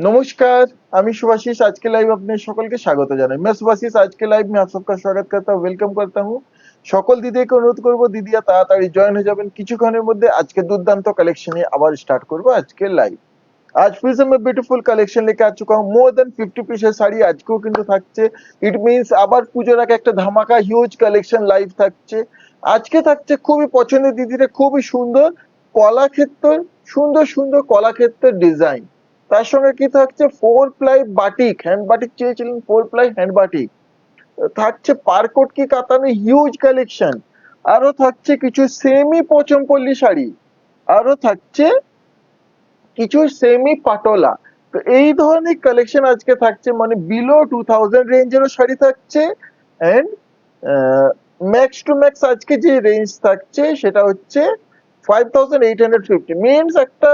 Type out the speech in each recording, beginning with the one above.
नमस्कार। আমি सुभाशीष आज के लाइव अपने সকলকে স্বাগত জানাই। मैं सुभाशीष आज के लाइव में आप सबका स्वागत करता हूँ, वेलकम करता हूँ। সকল দিদিকে অনুরোধ করব দিদিরা তাড়াতাড়ি জয়েন হয়ে যাবেন। কিছুক্ষণের মধ্যে আজকে দুর্দান্ত কালেকশন নিয়ে আবার স্টার্ট করব আজকে লাইভ। आज फिर से मैं ब्यूटीफुल कलेक्शन लेके आ चुका हूँ। मोर देन 50 পিসের শাড়ি আজকেও কিন্তু থাকছে। ইট মিন্স আবার পুজোর আগে একটা ধামাকা হিউজ কালেকশন লাইভ থাকছে। আজকে থাকছে খুবই পছন্দের দিদিদের খুবই সুন্দর কলাক্ষেত্র, সুন্দর সুন্দর কলাক্ষেত্রের ডিজাইন। তার সঙ্গে কি থাকছে 4 প্লাই বাটিক, হ্যান্ড বাটিক চেয়েছিলেন 4 প্লাই হ্যান্ড বাটিক থাকছে, পারকোট কি কাতানে হিউজ কালেকশন, আরো থাকছে কিছু সেমি পচমপল্লী শাড়ি, আরো থাকছে কিছু সেমি পাটোলা। তো এই ধরনের কালেকশন আজকে থাকছে, মানে বিলো 2000 রেঞ্জেরও শাড়ি থাকছে এন্ড ম্যাক্স টু ম্যাক্স আজকে যে রেঞ্জ থাকছে সেটা হচ্ছে 5850। মিনস একটা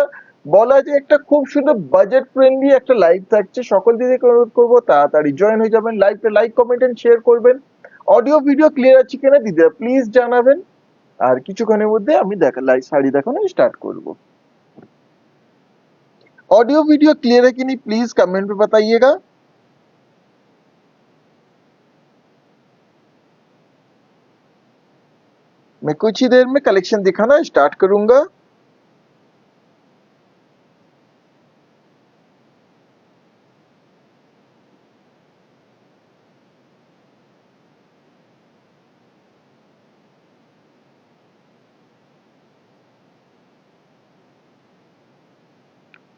বলা যায় একটা খুব সুন্দর বাজেট ফ্রেন্ডলি একটা লাইভ থাকছে। সকল দিদিকে অনুরোধ করবো তাড়াতাড়ি জয়েন হয়ে যাবেন, লাইভটা লাইক কমেন্ট এন্ড শেয়ার করবেন। অডিও ভিডিও ক্লিয়ার আছে কিনা দিদিরা প্লিজ জানাবেন। আর কিছুক্ষণের মধ্যে আমি লাইভ শাড়ি দেখানো স্টার্ট করবো। ऑडियो वीडियो क्लियर है कि नहीं प्लीज कमेंट में बताइएगा। मैं कुछ ही देर में कलेक्शन दिखाना स्टार्ट करूंगा।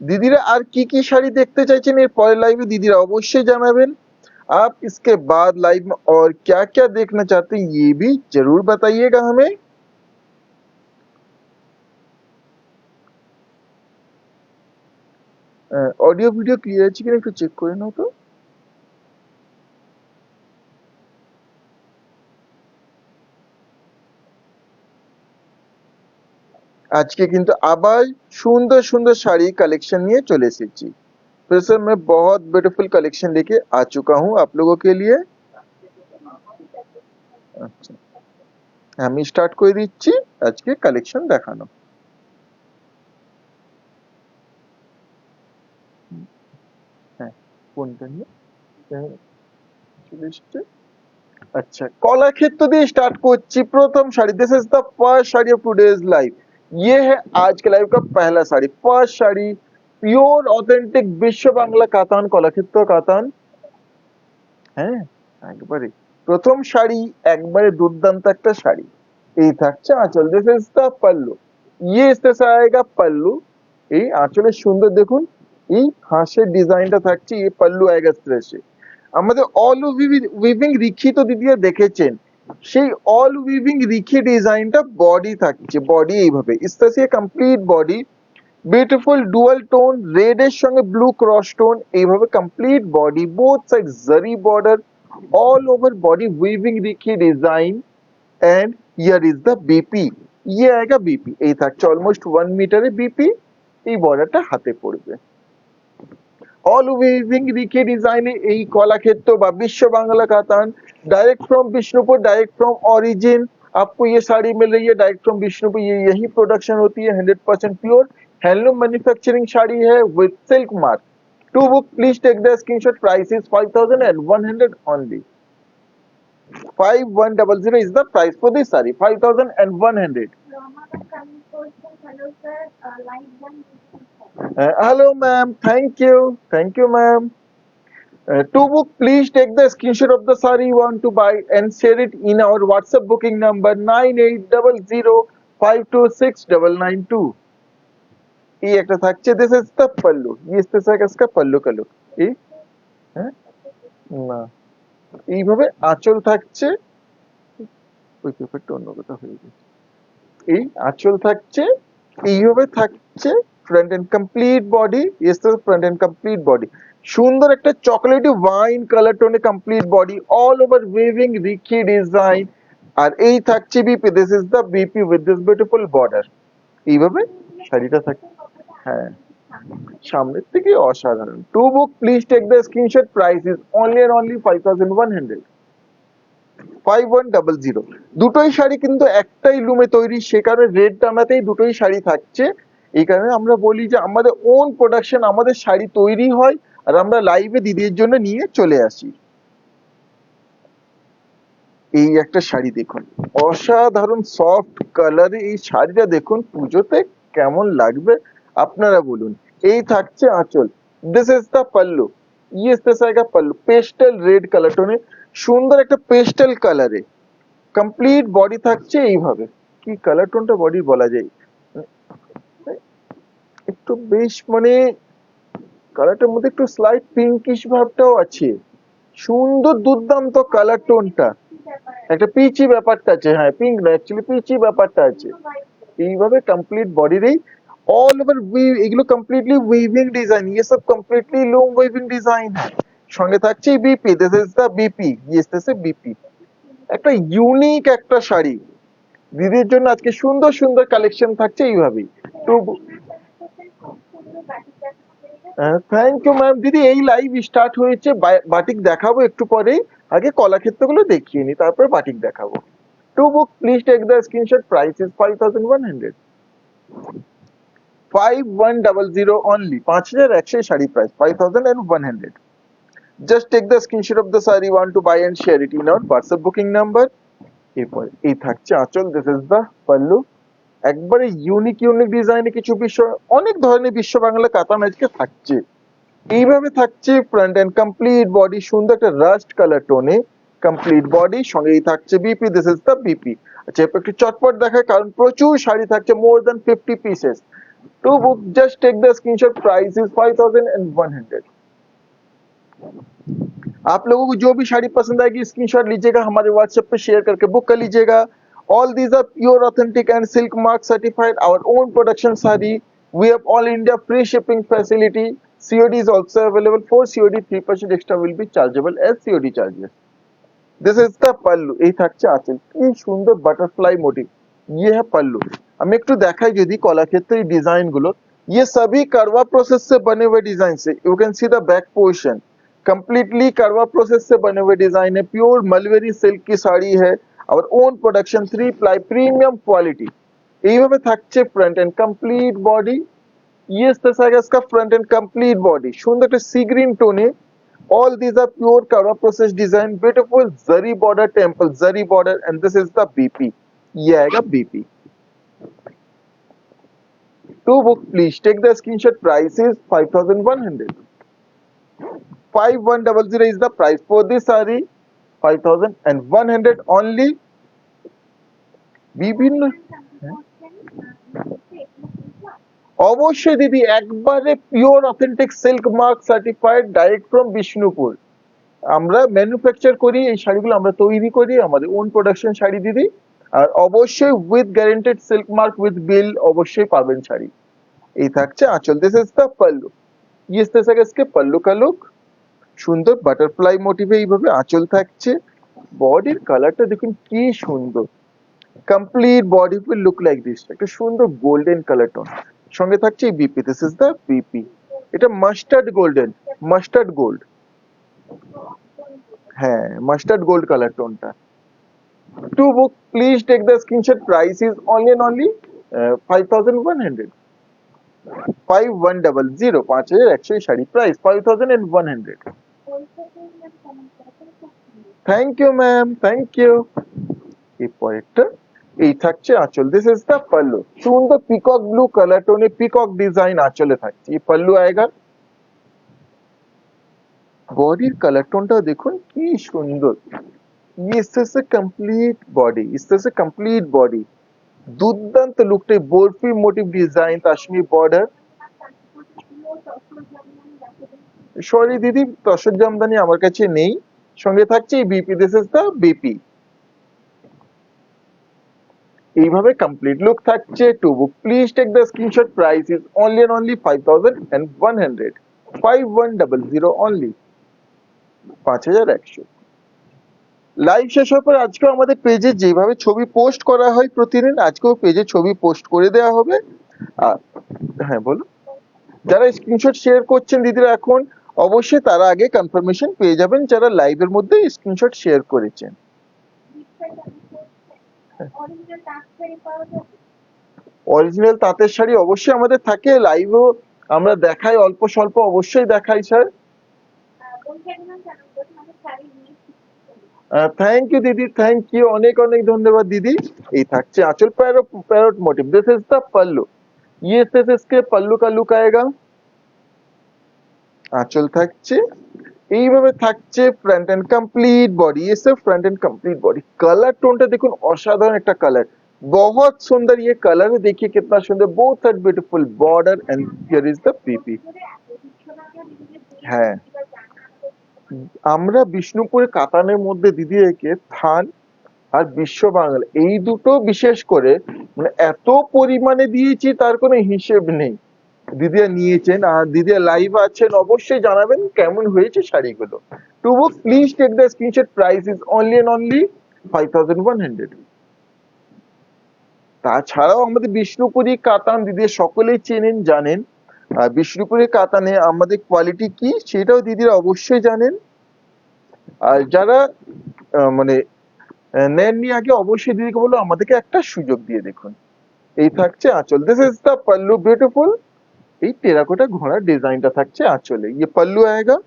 दीदीरा আর কি কি শাড়ি দেখতে চাইছেন এর পরের লাইভে दीदीरा অবশ্যই জানাবেন। आप इसके बाद लाइव में और क्या क्या देखना चाहते हैं ये भी जरूर बताइएगा हमें। ऑडियो वीडियो क्लियर আছে কিনা একটু চেক করে নাও তো। আজকে কিন্তু আবার সুন্দর সুন্দর শাড়ি কালেকশন নিয়ে চলে এসেছি। फिर से मैं बहुत ब्यूटीफुल कलेक्शन लेके आ चुका हूँ आप लोगों के लिए। আচ্ছা, আমি স্টার্ট করে দিচ্ছি আজকে কালেকশন দেখানো। হ্যাঁ, কোনটা নিয়ে চলে এসছে। अच्छा कलाक्षेत्र দিয়ে स्टार्ट করছি। প্রথম sari, this is the first sari of today's live. ये है आज के लाइव का पहला sari, first sari pure authentic বিশ্ব বাংলা কাতান, কলাক্ষেত্র কাতান। হ্যাঁ একবারে প্রথম শাড়ি, একবারে দুর্দান্ত একটা শাড়ি। এই থাকছে আঁচল, দিস ইজ দ্য পাল্লু। ये इसके साथ आएगा पल्लू। এই আঁচলের সুন্দর দেখুন, এই হাঁসের ডিজাইনটা থাকছে, এই পাল্লু আएगा इस तरह से। আমাদের অল উইভিং রিখি তো দিদিরা দেখেছেন, সেই অল উইভিং রিখি ডিজাইনটা বডি থাকছে, বডি এইভাবে ইস্তাসি complete body, beautiful dual tone, red এর সঙ্গে ব্লু ক্রস টোন, এইভাবে complete body, both side zari border, all over body weaving রিখি design and here is the BP. ये आएगा बीपी, এই থাকছে অলমোস্ট 1 মিটারে बीपी, এই বর্ডারটা হাতে পড়বে। ऑल उइविंग रिखी डिजाइन এই কলাক্ষেত্র বা বিশ্ব বাংলা কাতান, direct from Bishnupur, direct from origin. आपको ये साड़ी मिल रही है डायरेक्ट फ्रॉम बिष्णुपुर, ये यही प्रोडक्शन होती है, 100% प्योर हैंडलूम मैन्युफैक्चरिंग साड़ी है with silk mark. To book please take the screenshot, price is 5100 only। 5100 is the price for this saree, 5100। hello ma'am, thank you ma'am। to book please take the screenshot of the saree you want to buy and share it in our WhatsApp booking number 9800526992। ये একটা থাকছে, this is the pallu, ये इस तरह का इसका पल्लू का look. এই হ্যাঁ না এইভাবে আঁচল থাকছে, ওই পেপারটা অন্য কোথাও হয়ে গেছে। এই আঁচল থাকছে, এইভাবে থাকছে front end complete body, yes তো ফ্রন্ট এন্ড কমপ্লিট বডি, সুন্দর একটা চকলেটি ওয়াইন কালার টোনে complete body, all over weaving রিখি ডিজাইন। আর এই থাকছে BP, this is the BP with this beautiful border. এইভাবে শাড়িটা থাকে। হ্যাঁ সামনের থেকে অসাধারণ। To book please take the screenshot, price is only and only 5100। 5100। দুটোই শাড়ি কিন্তু একটাই লুমে তৈরি, সে কারণে রেড টানাতেই দুটোই শাড়ি থাকছে। এই কারণে আমরা বলি যে আমাদের ওন প্রোডাকশন, আমাদের শাড়ি তৈরি হয় আর আমরা লাইভে দিদির জন্য নিয়ে চলে আসি। এই একটা শাড়ি দেখুন, অসাধারণ সফট কালারে এই শাড়িটা দেখুন, পুজোতে কেমন লাগবে আপনারা বলুন। এই থাকছে আঁচল, দিস ইজ দ্য পাল্লু, ये इस तरह का पल्लू पेस्टल रेड কালার টোনে, সুন্দর একটা পেস্টাল কালারে কমপ্লিট বডি থাকছে এইভাবে। কি কালার টোনটা বডি বলা যায়, একটু বেশ মানে কালারটার মধ্যে একটু স্লাইট পিঙ্কিশ ভাবটাও আছে, সুন্দর দুর্দান্ত কালার টোনটা, একটা পিচি ব্যাপারটা আছে, হ্যাঁ পিঙ্ক না অ্যাকচুয়ালি পিচি ব্যাপারটা আছে। এইভাবে কমপ্লিট বডির এই ऑल ओवर এগুলো কমপ্লিটলি উইভিং ডিজাইন, ये सब কমপ্লিটলি লুম উইভিং ডিজাইন है। সঙ্গে থাকছে BP, this is the BP, ये इससे বিপি। একটা ইউনিক একটা শাড়ি দিদির জন্য আজকে সুন্দর সুন্দর কালেকশন থাকছে এইভাবেই। তো থ্যাংক ইউ ম্যাম। দিদি এই লাইভ স্টার্ট হয়েছে, বাটিক দেখাবো একটু পরেই, আগে কলাক্ষেত্রগুলো দেখিয়ে নি তারপর বাটিক দেখাবো। To book please take the screenshot, price is 5100, 5100 only, 5100 sari price 5100। Just take the screenshot of the sari want to buy and share it in our WhatsApp booking number. এরপর এই থাকছে আঁচল, দিস ইজ দা পাল্লু, একবারে ইউনিক ইউনিক ডিজাইনে কিছু বিশ্ব, অনেক ধরনের বিশ্ব বাংলা কাতান আজকে থাকছে। এইভাবে থাকছে ফ্রন্ট এন্ড কমপ্লিট বডি, সুন্দর একটা রাস্ট কালার টোনে কমপ্লিট বডি, সঙ্গেই থাকছে BP, this is the BP. আচ্ছা এরপর একটু চটপট দেখায় কারণ প্রচুর শাড়ি থাকছে, more than 50 pieces. To book just take the screenshot, price is 5100। आप लोगों को जो भी साड़ी पसंद आएगी स्क्रीनशॉट लीजिएगा, हमारे व्हाट्सएप पे शेयर करके बुक कर लीजिएगा। All these are pure authentic and silk mark certified, our own production sari, we have all India free shipping facility, COD is also available, for COD 3% extra will be chargeable as COD charges। This is the pallu, এই থাকছে আঁচল, কি সুন্দর butterfly motive, ये है पल्लू। আমি একটু দেখাই যদি কলাক্ষেত্রের ডিজাইন গুলো, ये सभी करवा प्रोसेस से बने हुए डिजाइन से, you can see the back portion, completely करवा प्रोसेस से बने हुए डिजाइन है, प्योर मलवेरी सिल्क की साड़ी है, और own production 3 ply premium quality. এইভাবে থাকছে ফ্রন্ট এন্ড কমপ্লিট বডি, ये इस तरह का इसका फ्रंट एंड कंप्लीट बॉडी, সুন্দর একটা সি গ্রিন টোনে। All these are pure Karwa process design, beautiful zari border, temple zari border, and this is the BP। ये आएगा BP। To book please take the screenshot, price is 5100, 5100 is the price for this saree, 5100 only। বিভিন্ন অবশ্যই দিদি, একবারে pure authentic silk mark certified, direct from Bishnupur. আমরা manufacture করি এই শাড়িগুলো, আমরা তৈরি করি, আমাদের ওন প্রোডাকশন শাড়ি দিদি, আর অবশ্যই with guaranteed silk mark with bill অবশ্যই পাবেন শাড়ি। এই থাকছে আঁচল, দিস ইজ দ্য পাল্লু, ये इस तरह का पल्लू का लुक, সুন্দর বাটারফ্লাই মোটিভে এইভাবে আঁচল থাকছে। বডির কালারটা দেখুন কি সুন্দর, complete body will look like this, একটা সুন্দর গোল্ডেন কালার টোন, সঙ্গে থাকছে এই BP, this is the BP. এটা মাস্টার্ড গোল্ডেন, মাস্টার্ড গোল্ড, হ্যাঁ মাস্টার্ড গোল্ড কালার টোনটা। To book please take the screenshot, price is only and only 5100, 5100, 5100 sari price 5100। Thank you ma'am, thank you. এরপর একটা এই থাকছে আঁচল, দিস ইজ দ্য পাল্লু, সুন্দর peacock blue colour টোনে পিকক ডিজাইন আঁচলে থাকছে, এই পাল্লু আएगा। বডির কালার টোনটা দেখুন কি সুন্দর, ये इससे कंप्लीट बॉडी, इससे कंप्लीट बॉडी, দুর্দান্ত লুকটাই, বরফি মোটিভ ডিজাইন, তার সঙ্গে বর্ডার। সরি দিদি, তসর জামদানি আমার কাছে নেই, সঙ্গে থাকছে এই BP, this is the BP. এইভাবে কমপ্লিট লুক থাকছে। To book please take the screenshot, price is only and only 5100, 5100 অনলি, 5100। লাইভ শেষ হওয়ার পর আজকেও আমাদের পেজে যেভাবে ছবি পোস্ট করা হয় প্রতিদিন, আজকেও পেজে ছবি পোস্ট করে দেওয়া হবে। হ্যাঁ বলো, যারা স্ক্রিনশট শেয়ার করছেন দিদিরা এখন, অবশ্যই তারা আগে কনফার্মেশন পেয়ে যাবেন যারা লাইভের মধ্যে স্ক্রিনশট শেয়ার করেছেন। অরিজিনাল তাঁতের শাড়ি অবশ্যই আমাদের থাকে, লাইভও আমরা দেখাই, অল্প স্বল্প অবশ্যই দেখাই স্যার। থ্যাংক ইউ দিদি, থ্যাংক ইউ, অনেক অনেক ধন্যবাদ দিদি। এই থাকছে আঁচল, parrot motif, this is the pallu, ये सिर्फ इसके पल्लू का लुक आएगा। আঁচল থাকছে এইভাবে, থাকছে ফ্রন্ট এন্ড কমপ্লিট বডি, ये सिर्फ front and complete body. Colour टोनটা দেখুন, অসাধারণ একটা কালার, बहुत सुंदर ये कलर है, देखिए कितना सुंदर, both are beautiful border and here is the PP। হ্যাঁ, আমরা বিষ্ণুপুরে কাতানের মধ্যে দিদি একে থান আর বিশ্ব বাংলা এই দুটো বিশেষ করে মানে এত পরিমাণে দিয়েছি তার কোনো হিসেব নেই। দিদিরা নিয়েছেন আর দিদিরা লাইভ আছেন, অবশ্যই জানাবেন কেমন হয়েছে শাড়িগুলো। To book please take the screenshot, price is only and only 5100। তাছাড়াও আমাদের বিষ্ণুপুরি কাতান দিদিরা সকলেই চেনেন জানেন, আর বিষ্ণুপুরি কাতানে আমাদের কোয়ালিটি কি সেটাও দিদিরা অবশ্যই জানেন। আর যারা মানে নেননি আগে, অবশ্যই দিদিকে বলবো আমাদেরকে একটা সুযোগ দিয়ে দেখুন। এই থাকছে আঁচল, this is the pallu beautiful, এই টেরাকোটা ঘোড়া ডিজাইনটা থাকছে আঁচলে, ये पल्लू आएगा।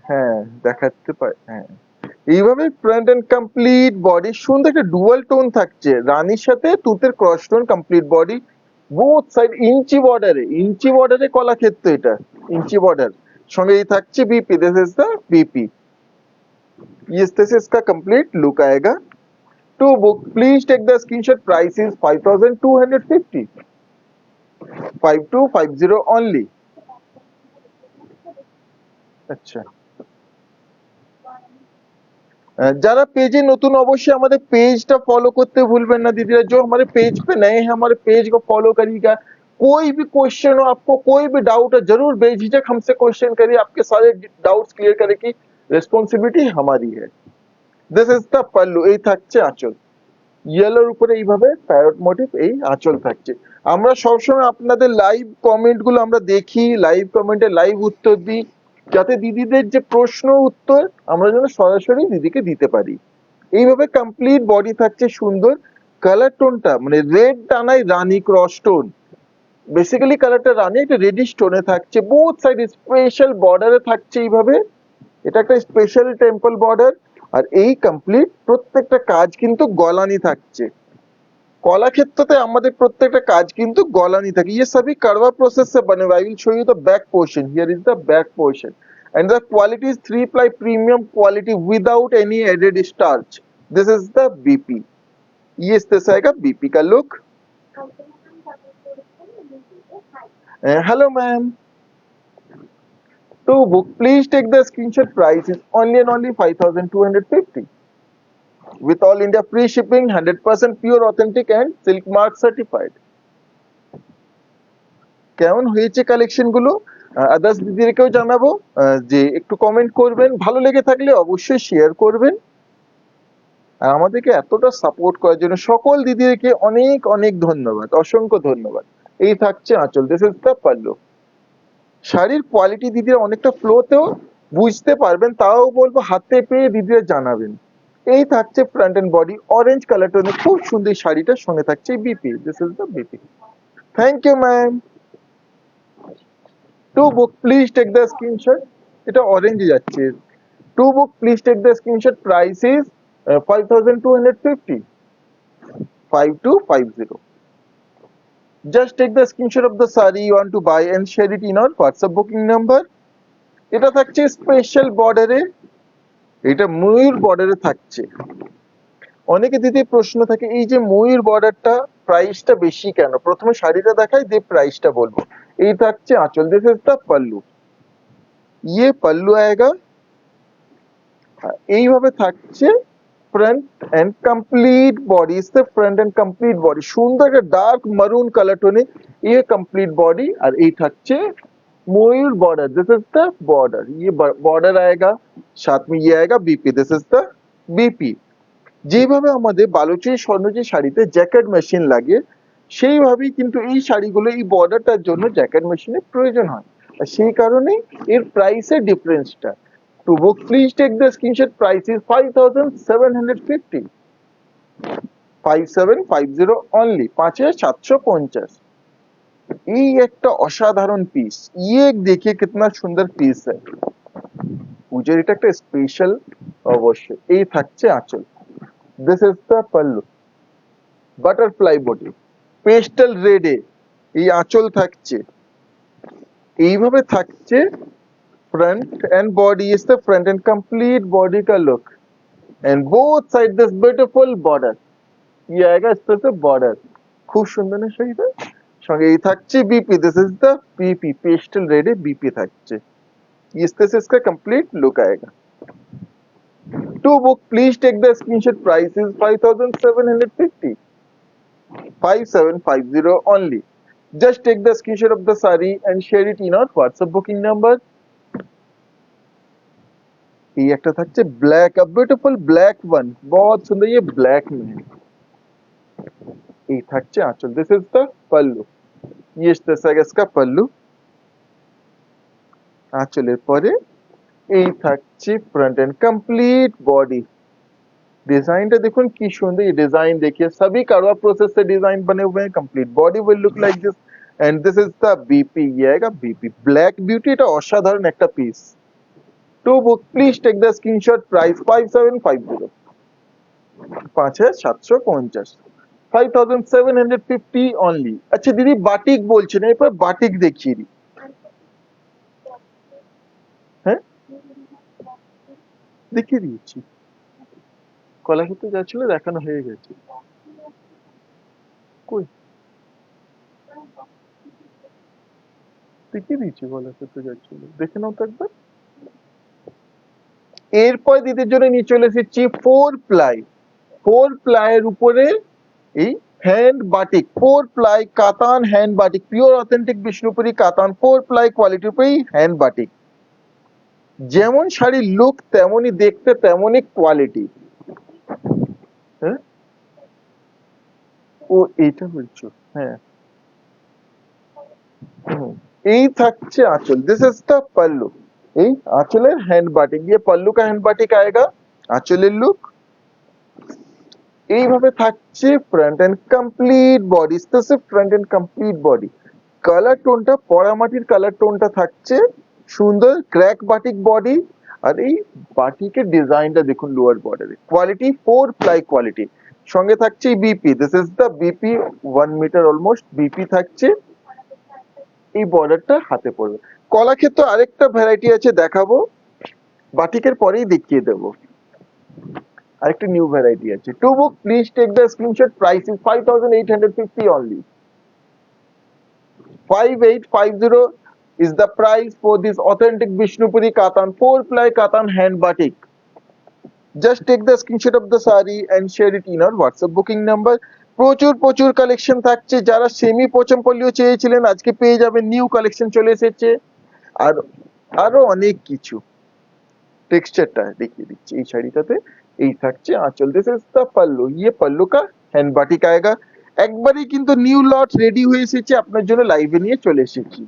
হ্যাঁ দেখাতে পারে, হ্যাঁ এইভাবে ফ্রন্ট এন্ড কমপ্লিট বডি সুন্দর একটা ডুয়াল টোন থাকছে, রানীর সাথে তুতের cross tone, complete body both side inch বর্ডারে কলাক্ষেত্র, এটা ইঞ্চি বর্ডার সঙ্গে এই থাকছে BP, this is the BP, ये दिस इसका कंप्लीट लुक आएगा। To book please take the screenshot, price is 5250, 5250 only. अच्छा, যারা पेजे नतून अवश्य हमारे पेज टा फॉलो करते भूलবেন ना दीदी, जो हमारे पेज पे नए हैं हमारे पेज को फॉलो करिएगा। कोई भी क्वेश्चन हो आपको, कोई भी डाउट है, जरूर बेझिझक हमसे क्वेश्चन करिए, आपके सारे डाउट्स क्लियर करने की রেসপন্সিবিলিটি हमारी है। দিস ইজ দ্য पल्लू, এই থাকছে আঁচল, ইয়েলোর উপরে এইভাবে প্যারট মোটিভ, এই আঁচল থাকছে। আমরা সবসময় আপনাদের লাইভ কমেন্ট গুলো আমরা দেখি, লাইভ কমেন্টে লাইভ উত্তর দিই, যাতে দিদিদের যে প্রশ্ন উত্তর আমরা যেন সরাসরি দিদিকে দিতে পারি। এইভাবে কমপ্লিট বডি থাকছে সুন্দর, কালার টোনটা মানে রেড টানাই রানী ক্রস টোন, বেসিক্যালি কালারটা রানী একটা রেডিশ টোনে থাকছে, বোথ সাইড স্পেশাল বর্ডারে থাকছে এইভাবে, এটা একটা স্পেশাল টেম্পল বর্ডার। আর এই কমপ্লিট প্রত্যেকটা কাজ কিন্তু গলানি থাকছে, কলাক্ষেত্রতে আমাদের প্রত্যেকটা কাজ কিন্তু গলানি থাকে, ये सभी कड़वा प्रोसेस से बने हुए। I will show you the back portion, here is the back portion and the quality is 3 ply premium quality without any added starch, this is the BP, ये इस तरह से आएगा BP का look. Hello ma'am, to book please take the screenshot, price is only and only 5250 with all India free shipping, 100% pure authentic and silk mark certified। কেমন হয়েছে collection গুলো others দিদিদেরকেও জানাবো, যে একটু কমেন্ট করবেন, ভালো লেগে থাকলে অবশ্যই শেয়ার করবেন। আর আমাদেরকে এতটা সাপোর্ট করার জন্য সকল দিদিদেরকে অনেক অনেক ধন্যবাদ, অসংখ্য ধন্যবাদ। এই থাকছে আঁচল, দিস ইজ দ্য पल्लू। শাড়ির কোয়ালিটি দিদিরা অনেকটা ফ্লোতেও বুঝতে পারবেন, তাও বলবো হাতে পেয়ে দিদিরা জানাবেন। এই থাকছে front and body, orange colour টোনে খুব সুন্দর শাড়িটার সঙ্গে থাকছে BP, this is the BP. Thank you ma'am. To book please take the screenshot, এটা অরেঞ্জে যাচ্ছে। টু বুক please take the screenshot, price is 5250, 5250। Just take the screenshot of the saree you want to buy and share it in our WhatsApp booking number। এটা থাকছে special বর্ডারে, এটা ময়ূর বর্ডারে থাকছে। অনেকে দিদি প্রশ্ন থাকে এই যে ময়ূর বর্ডারটা প্রাইসটা বেশি কেন, প্রথমে শাড়িটা দেখাই দিয়ে প্রাইসটা বলবো। এই থাকছে আঁচল, দিস ইজ দ্য पल्लू, ये पल्लू आएगा। এইভাবে থাকছে फ्रंट एंड कंप्लीट बॉडी, इससे फ्रंट एंड कंप्लीट बॉडी সুন্দর একটা ডার্ক মারুন কালার টোনে, ये कंप्लीट बॉडी। আর এই থাকছে मयूर border, this is the border, ये बॉर्डर आएगा, साथ में ये आएगा BP, this is the BP. যেভাবে আমাদের বালুচরি স্বর্ণচুরি শাড়িতে জ্যাকেট মেশিন লাগে, সেইভাবেই কিন্তু এই শাড়িগুলো এই বর্ডারটার জন্য জ্যাকেট মেশিনের প্রয়োজন হয়, আর সেই কারণেই এর প্রাইসের ডিফারেন্সটা। To book please take the screenshot, price is 5750। 5750 only, 5750। এই একটা অসাধারণ পিস, ये देखिए कितना सुंदर পিস है, পুজোর এটা একটা স্পেশাল অবশ্যই। এই থাকছে আঁচল, this is the pallu, butterfly body, pastel রেডে এই আঁচল থাকছে। এইভাবে থাকছে front and body, is the front and complete body का look, and both side this beautiful border, ये आएगा इस तरह से border, খুব সুন্দর না শাড়িটা। সঙ্গে এই থাকছে BP, this is the BP, pastel রেডে বিপি থাকছে, इस तरह से इसका complete look आएगा। To book please take the screenshot, price is 5750, 5750 only, just take the screenshot of the saree and share it in our WhatsApp booking number। ये একটা থাকছে black, a beautiful black one, बहुत सुंदर ये black में है। এই থাকছে আঁচল, দিস ইজ দ্য পাল্লু, ये इस तरह से आएगा इसका पल्लू। আঁচলের পরে এই থাকছে फ्रंट एंड कंप्लीट बॉडी, डिजाइनটা দেখুন কি সুন্দর, ये डिजाइन देखिए सभी करवा प्रोसेस से डिजाइन बने हुए हैं, complete body will look like this, and this is the BP, ये आएगा बीपी, ब्लैक बिউটি, এটা অসাধারণ একটা piece. To book please take the screenshot, price 5750, 5750, 5750 only। अच्छा दीदी বাটিক বলছেন, এরপর বাটিক দেখিয়ে দিই। হ্যাঁ দেখিয়ে দিয়েছি, কলাক্ষেত্রে যা ছিল দেখানো হয়ে গেছে। কই দেখিয়ে দিয়েছি, কলাক্ষেত্রে যা ছিল দেখে নাও তো একবার। এরপর দিদির জন্য নিয়ে চলে এসেছি 4 প্লাই, 4 প্লাইয়ের উপরে এই হ্যান্ড বাটিক, 4 প্লাই কাতান hand batik, pure authentic Bishnupuri কাতান 4 প্লাই কোয়ালিটির উপরে হ্যান্ড বাটিক। যেমন শাড়ির লুক তেমনই দেখতে, তেমনই কোয়ালিটি। হ্যাঁ ও এইটা বলছো, হ্যাঁ এই থাকছে আঁচল, दिस इज द पल्लू, এই আঁচলের হ্যান্ড বাটিক, ये पल्लू का हैंड बाटिक आएगा, আঁচলের লুক। এইভাবে থাকছে front end complete body, specific front end complete body. Colour টোনটা পরামাটির কালার টোনটা থাকছে, সুন্দর ক্র্যাক বাটিক বডি। আর এই বাটিকের ডিজাইনটা দেখুন লোয়ার বর্ডারে, কোয়ালিটি 4 প্লাই কোয়ালিটি। সঙ্গে থাকছে BP, this is the BP, 1 metre almost BP থাকছে। এই বর্ডারটা হাতে পড়বে। কলাক্ষেত্র আরেকটা ভ্যারাইটি আছে দেখাবো, বাটিকের পরেই দেখিয়ে দেবো। আরেকটা নিউ ভ্যারাইটি আছে। To book please take the screenshot, price is 5850 only, 5850 is the price for this authentic Vishnupuri Katan 4 ply Katan hand batik। Just take the screenshot of the saree and share it in our WhatsApp booking number। প্রচুর প্রচুর collection থাকছে, যারা semi পোচমপল্লিও চেয়েছিলেন আজকে পেয়ে যাবেন, new collection চলে এসেছে। আর আরো অনেক কিছু, টেক্সচারটা দেখিয়ে দিচ্ছি। এই শাড়িটাতে এই থাকছে আঁচল, দিস ইজ দ্য পাল্লু, ये पल्लू का हैंड बाटिक आएगा। একবারই কিন্তু নিউ লট রেডি হয়ে এসেছে আপনার জন্য, লাইভে নিয়ে চলে এসেছি।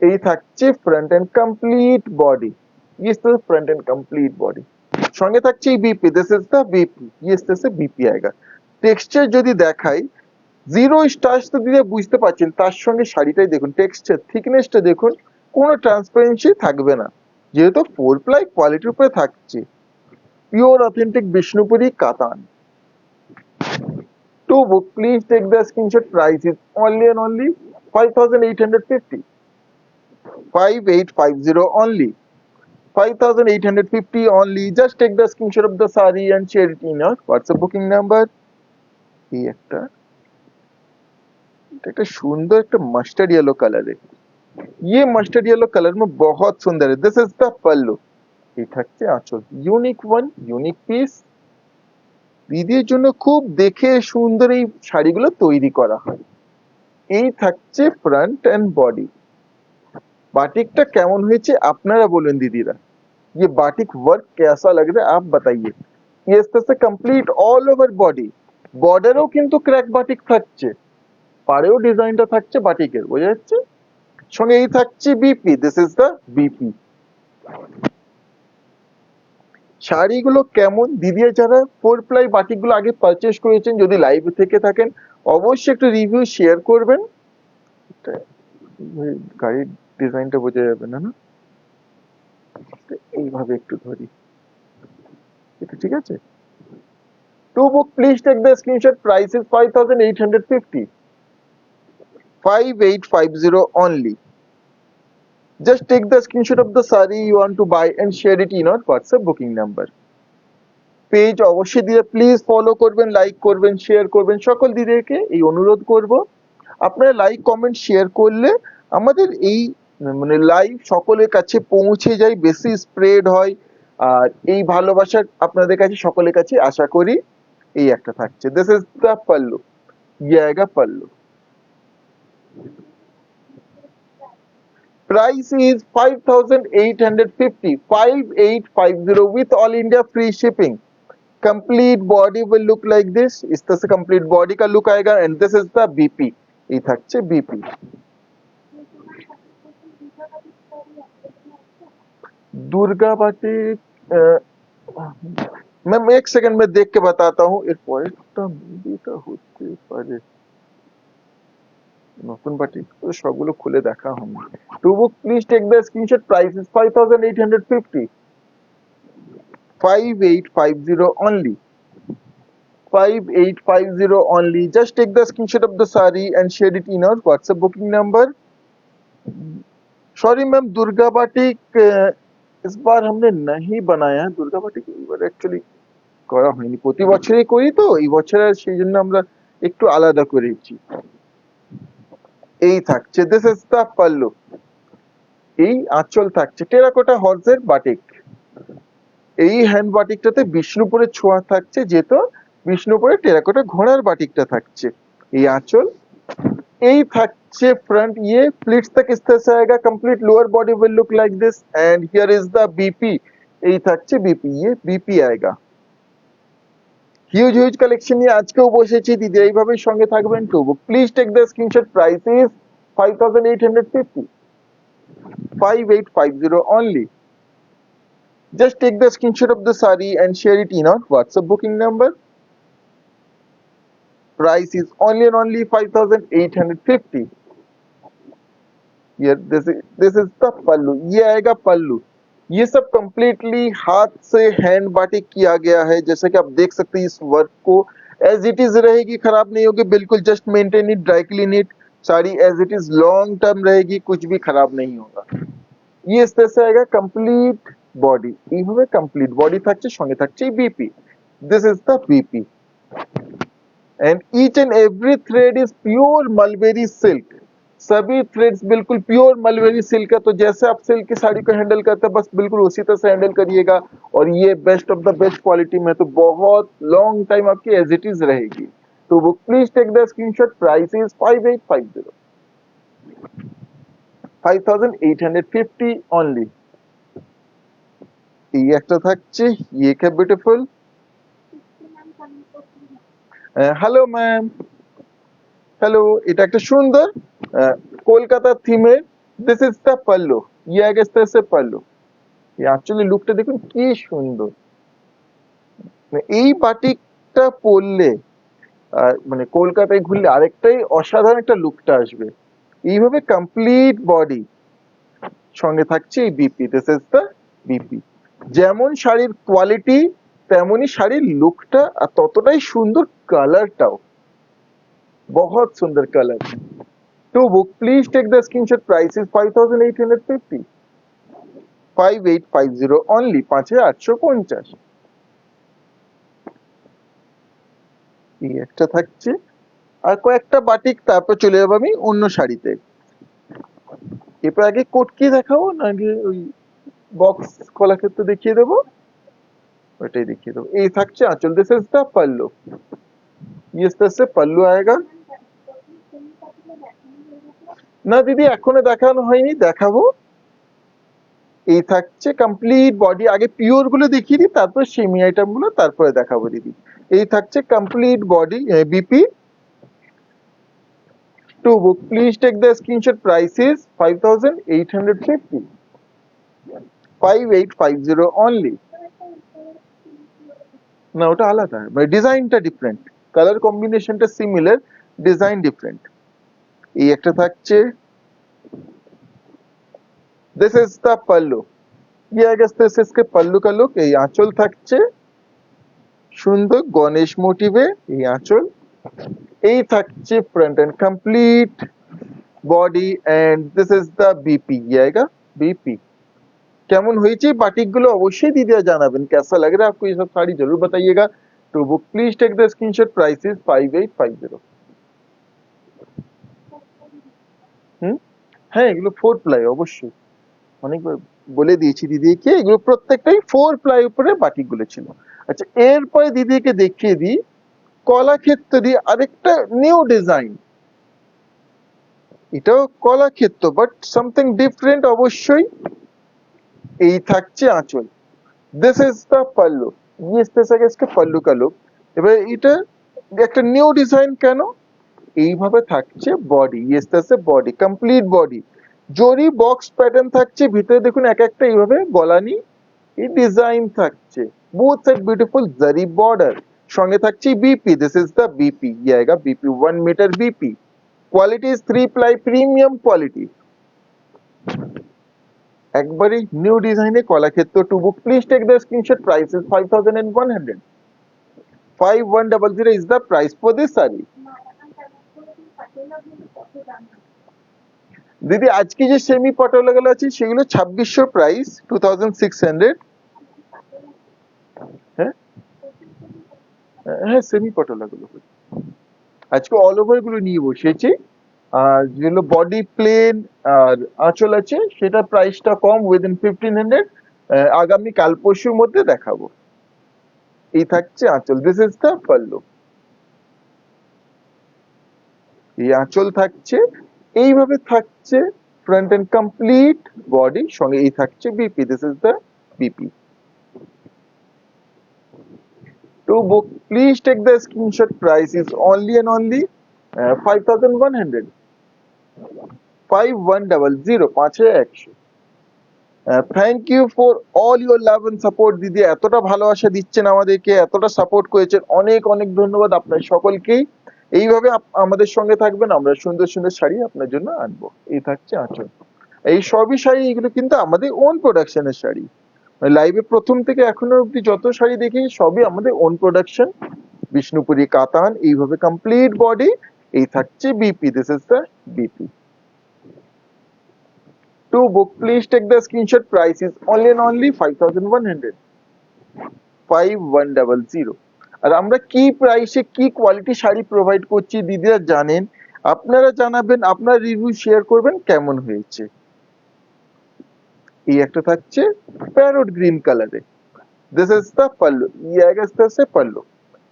এই থাকছে ফ্রন্ট এন্ড কমপ্লিট বডি, ये इस तरह फ्रंट एंड कंप्लीट बॉडी। সঙ্গে থাকছে এই BP, this is the BP, ये इस तरह से बीपी आएगा। টেক্সচার যদি দেখাই, জিরো স্টার্চ তো দিলে বুঝতে পারছেন, তার সঙ্গে শাড়িটাই দেখুন, টেক্সচার থিকনেসটা দেখুন, কোনো ট্রান্সপারেন্সি থাকবে না, যেহেতু 4 প্লাই কোয়ালিটির উপরে থাকছে, পিওর অথেন্টিক বিষ্ণুপুরি কাতান। To book please take the screenshot, price is only and only 5850, 5850 only, 5850 only। Just take the screenshot of the saree and share it in your WhatsApp booking number। এই একটা, এটা একটা সুন্দর একটা মাস্টার্ড येलो कलर है, ये mustard yellow colour में बहुत सुंदर है। दिस इज द पल्लू, এই থাকছে আঁচল, ইউনিক ওয়ান, ইউনিক পিস। দিদির জন্য খুব দেখে সুন্দর এই শাড়িগুলো তৈরি করা হয়। এই থাকছে ফ্রন্ট এন্ড বডি। বাটিকটা কেমন হয়েছে আপনারা বলুন দিদিরা, ये बाटिक वर्क कैसा लग रहा है आप बताइए। ये इस तरह से कंप्लीट ऑल ओवर बॉडी, বর্ডারেও কিন্তু ক্র্যাক বাটিক থাকছে, পাড়েও ডিজাইনটা থাকছে বাটিকের, বোঝা যাচ্ছে। সঙ্গে এই থাকছে BP, this is the BP. শাড়িগুলো কেমন, দিদি যারা 4 ply বাটিকগুলো আগে পারচেস করেছেন যদি লাইভ থেকে থাকেন অবশ্যই একটু রিভিউ শেয়ার করবেন। গাড়ির ডিজাইনটা বোঝা যাবে না, না এইভাবে একটু ধরি, এটা ঠিক আছে। To book please take the screenshot, price is 5850, 5850 only. Just take the screenshot of the saree you want to buy and share it in our WhatsApp booking number. Page অবশ্যই দিয়ে প্লিজ ফলো করবেন, like করবেন, share করবেন, সকল দিদিকে এই অনুরোধ করব। আপনারা লাইক কমেন্ট শেয়ার করলে আমাদের এই মানে লাইভ সকলের কাছে পৌঁছে যায়, বেশি স্প্রেড হয়, আর এই ভালোবাসা আপনাদের কাছে সকলের কাছে আশা করি। এই একটা থাকছে, দিস ইজ দ্য পাল্লু, ये आएगा पल्लू। Price is 5850, 5850 with all India free shipping. Complete body will look like this, इस तरह से complete body का look आएगा, and this is the BP, ये থাকছে BP। दुर्गा बाटिक मैं एक सेकंड में देख के बताता हूँ, এর পরেরটা মেবিটা হতে পারে নতুন বাটিক, তো সবগুলো খুলে দেখা হয়নি। To book please take the screenshot, price is 5850, 5850 only, 5850 only. Just take the screenshot of the saree and share it in our WhatsApp booking number. Sorry ma'am, Durga batik इस बार हमने नहीं बनाया, दुर्गा बाटिक এবার অ্যাকচুয়ালি করা হয়নি, প্রতি বছরই করি তো এই বছর আর সেই জন্য আমরা একটু আলাদা করেছি। এই থাকছে, দিস ইজ দ্য পাল্লু, এই আঁচল থাকছে টেরাকোটা হর্সের বাটিক। এই হ্যান্ড বাটিকটাতে বিষ্ণুপুরের ছোঁয়া থাকছে, যেহেতু বিষ্ণুপুরের টেরাকোটা ঘোড়ার বাটিকটা থাকছে। এই আঁচল, এই থাকছে फ्रंट, ये प्लीट्स तक इस तरह से आएगा, complete lower body will look like this, and here is the BP, এই থাকছে बीपी, ये बीपी आएगा। হিউজ হিউজ কালেকশন নিয়ে আজকেও বসেছি, দিদি এইভাবেই সঙ্গে থাকবেন। To book please take the screenshot, price is 5850, 5850 only. Just take the screenshot of the saree and share it in our WhatsApp booking number. Price is only and only 5850. Here this is the पल्लू, ये आएगा पल्लू। ये सब completely हाथ से hand batik किया गया है, जैसे कि आप देख सकते हैं। इस वर्क को एज इट इज रहेगी, खराब नहीं होगी बिल्कुल, just maintain it, dry clean it, sari as it is long term रहेगी, कुछ भी खराब नहीं होगा। ये इस तरह से आएगा कंप्लीट बॉडी, এইভাবে कंप्लीट बॉडी থাকছে, সঙ্গে থাকছে BP, this is the BP, and each and every thread is pure mulberry silk, सभी थ्रेड्स बिल्कुल प्योर मलबेरी सिल्क है। तो जैसे आप सिल्क की साड़ी को हैंडल करते हैं बस बिल्कुल उसी तरह से हैंडल करिएगा, और ये best of the best quality में, तो बहुत लॉन्ग टाइम आपकी एज इट इज रहेगी। तो वो please take the screenshot, price is 5850, 5850 only। এই একটা থাকছে, ये क्या ब्यूटीफुल। হ্যালো ম্যাম, হ্যালো, এটা একটা সুন্দর কলকাতা থিমের, দিস ইজ দ্য পাল্লু, ये आगे इस तरह से पल्लू। ये एक्चुअली লুকটা দেখুন কি সুন্দর, এই বাটিকটা পরলে মানে কলকাতায় ঘুরলে আরেকটাই অসাধারণ একটা লুকটা আসবে। এইভাবে কমপ্লিট বডি, সঙ্গে থাকছে এই BP, this is the BP. যেমন শাড়ির কোয়ালিটি তেমনই শাড়ির লুকটা, আর ততটাই সুন্দর কালারটাও, बहुत सुंदर colour. To book please take the screenshot, price is 5850, 5850 only, 5850। এই একটা থাকছে, আর কয়েকটা বাটিক, তারপর চলে যাবো আমি অন্য শাড়িতে। এরপর আগে কোটকি দেখাবো না, আগে ওই বক্স কলাক্ষেত্র দেখিয়ে দেবো, ওইটাই দেখিয়ে দেবো। এই থাকছে আঁচল, দিস ইজ দ্য पल्लू, ये इस तरह से पल्लू आएगा। না দিদি এখনো দেখানো হয়নি, দেখাবো। এই থাকছে কমপ্লিট বডি, আগে পিওর গুলো দেখিয়ে দিই, তারপর সেমি আইটেম গুলো তারপরে দেখাবো দিদি। এই থাকছে complete body BP. To book please take the screenshot, price is 5850, 5850 only। না ওটা আলাদা, মানে ডিজাইনটা ডিফারেন্ট, কালার কম্বিনেশনটা সিমিলার, ডিজাইন ডিফারেন্ট। এই একটা থাকছে, দিস ইজ দ্য পাল্লু, ये आएगा इसके पल्लू का लुक। এই আঁচল থাকছে সুন্দর গণেশ মোটিভে, এই আঁচল। এই থাকছে front and complete body and this is the BP, ये आएगा बीपी। কেমন হয়েছে বাটিক গুলো অবশ্যই দিদিরা জানাবেন, कैसा लग रहा है आपको ये सब साड़ी जरूर बताइएगा। To book please take the screenshot, price is 5850। হ্যাঁ এগুলো 4 প্লাই অবশ্যই, অনেকবার বলে দিয়েছি দিদিকে, এগুলো প্রত্যেকটাই 4 প্লাই উপরে বাটিক গুলো ছিল। আচ্ছা এরপরে দিদিকে দেখিয়ে দিই কলাক্ষেত্রী আরেকটা নিউ ডিজাইন, এটাও কলাক্ষেত্র বাট সামথিং ডিফারেন্ট অবশ্যই। এই থাকছে আঁচল, দিস ইজ দ্য পাল্লু, ये इस तरह से इसके पल्लू का लुक। এবার এটা একটা নিউ ডিজাইন কেন, এইভাবে থাকছে বডি, ये इस तरह से বডি কমপ্লিট বডি, জরি বক্স প্যাটার্ন থাকছে, ভিতরে দেখুন এক একটা এইভাবে গলানি এই ডিজাইন থাকছে, both side beautiful zari border, সঙ্গে থাকছে BP, this is the BP, ये आएगा BP 1 metre BP. Quality is 3 ply premium quality, একবারই নিউ ডিজাইনে Kalakshetra. To book please take the screenshot, price is 5100, 5100 is the price for this saree। দিদি আজকে যে semi patola গুলো আছে সেগুলো 2600 প্রাইস, 2600। হ্যাঁ হ্যাঁ সেমি পটোলা গুলো আজকে অল ওভার গুলো নিয়ে বসেছি, আর যেগুলো বডি প্লেন আর আঁচল আছে সেটার প্রাইসটা কম, উইদিন 1500, আগামী কাল পরশুর মধ্যে দেখাবো। এই থাকছে আঁচল, দিস ইজ দ্য পাল্লু, এই আঁচল থাকছে, এইভাবে থাকছে ফ্রন্ট এন্ড কমপ্লিট বডি, সঙ্গে এই থাকছে BP, this is the BP. To book please take the screenshot, price is only and only 5100, 5100, 5100। Thank you for all your love and support. দিদি এতটা ভালোবাসা দিচ্ছেন আমাদেরকে, এতটা সাপোর্ট করেছেন, অনেক অনেক ধন্যবাদ আপনার সকলকেই। এইভাবে আমাদের সঙ্গে থাকবেন, আমরা সুন্দর সুন্দর শাড়ি আপনার জন্য আনবো। এই থাকছে আঁচল, এই সবই শাড়ি এগুলো কিন্তু আমাদের ওন প্রোডাকশনের শাড়ি, লাইভে প্রথম থেকে এখনো অব্দি যত শাড়ি দেখি সবই আমাদের ওন প্রোডাকশন, বিষ্ণুপুরি কাতান, এইভাবে কমপ্লিট বডি। এই থাকছে BP, this is the BP. To book please take the screenshot, price is only and only 5100, 5100। আর আমরা কি প্রাইসে কি কোয়ালিটি শাড়ি প্রোভাইড করছি দিদিরা জানেন, আপনারা জানাবেন, আপনারা রিভিউ শেয়ার করবেন কেমন হয়েছে। এই একটা থাকছে প্যারট গ্রিন কালারে, দিস ইজ দ্য পাল্লু, ये आएगा इस तरह से पल्लू।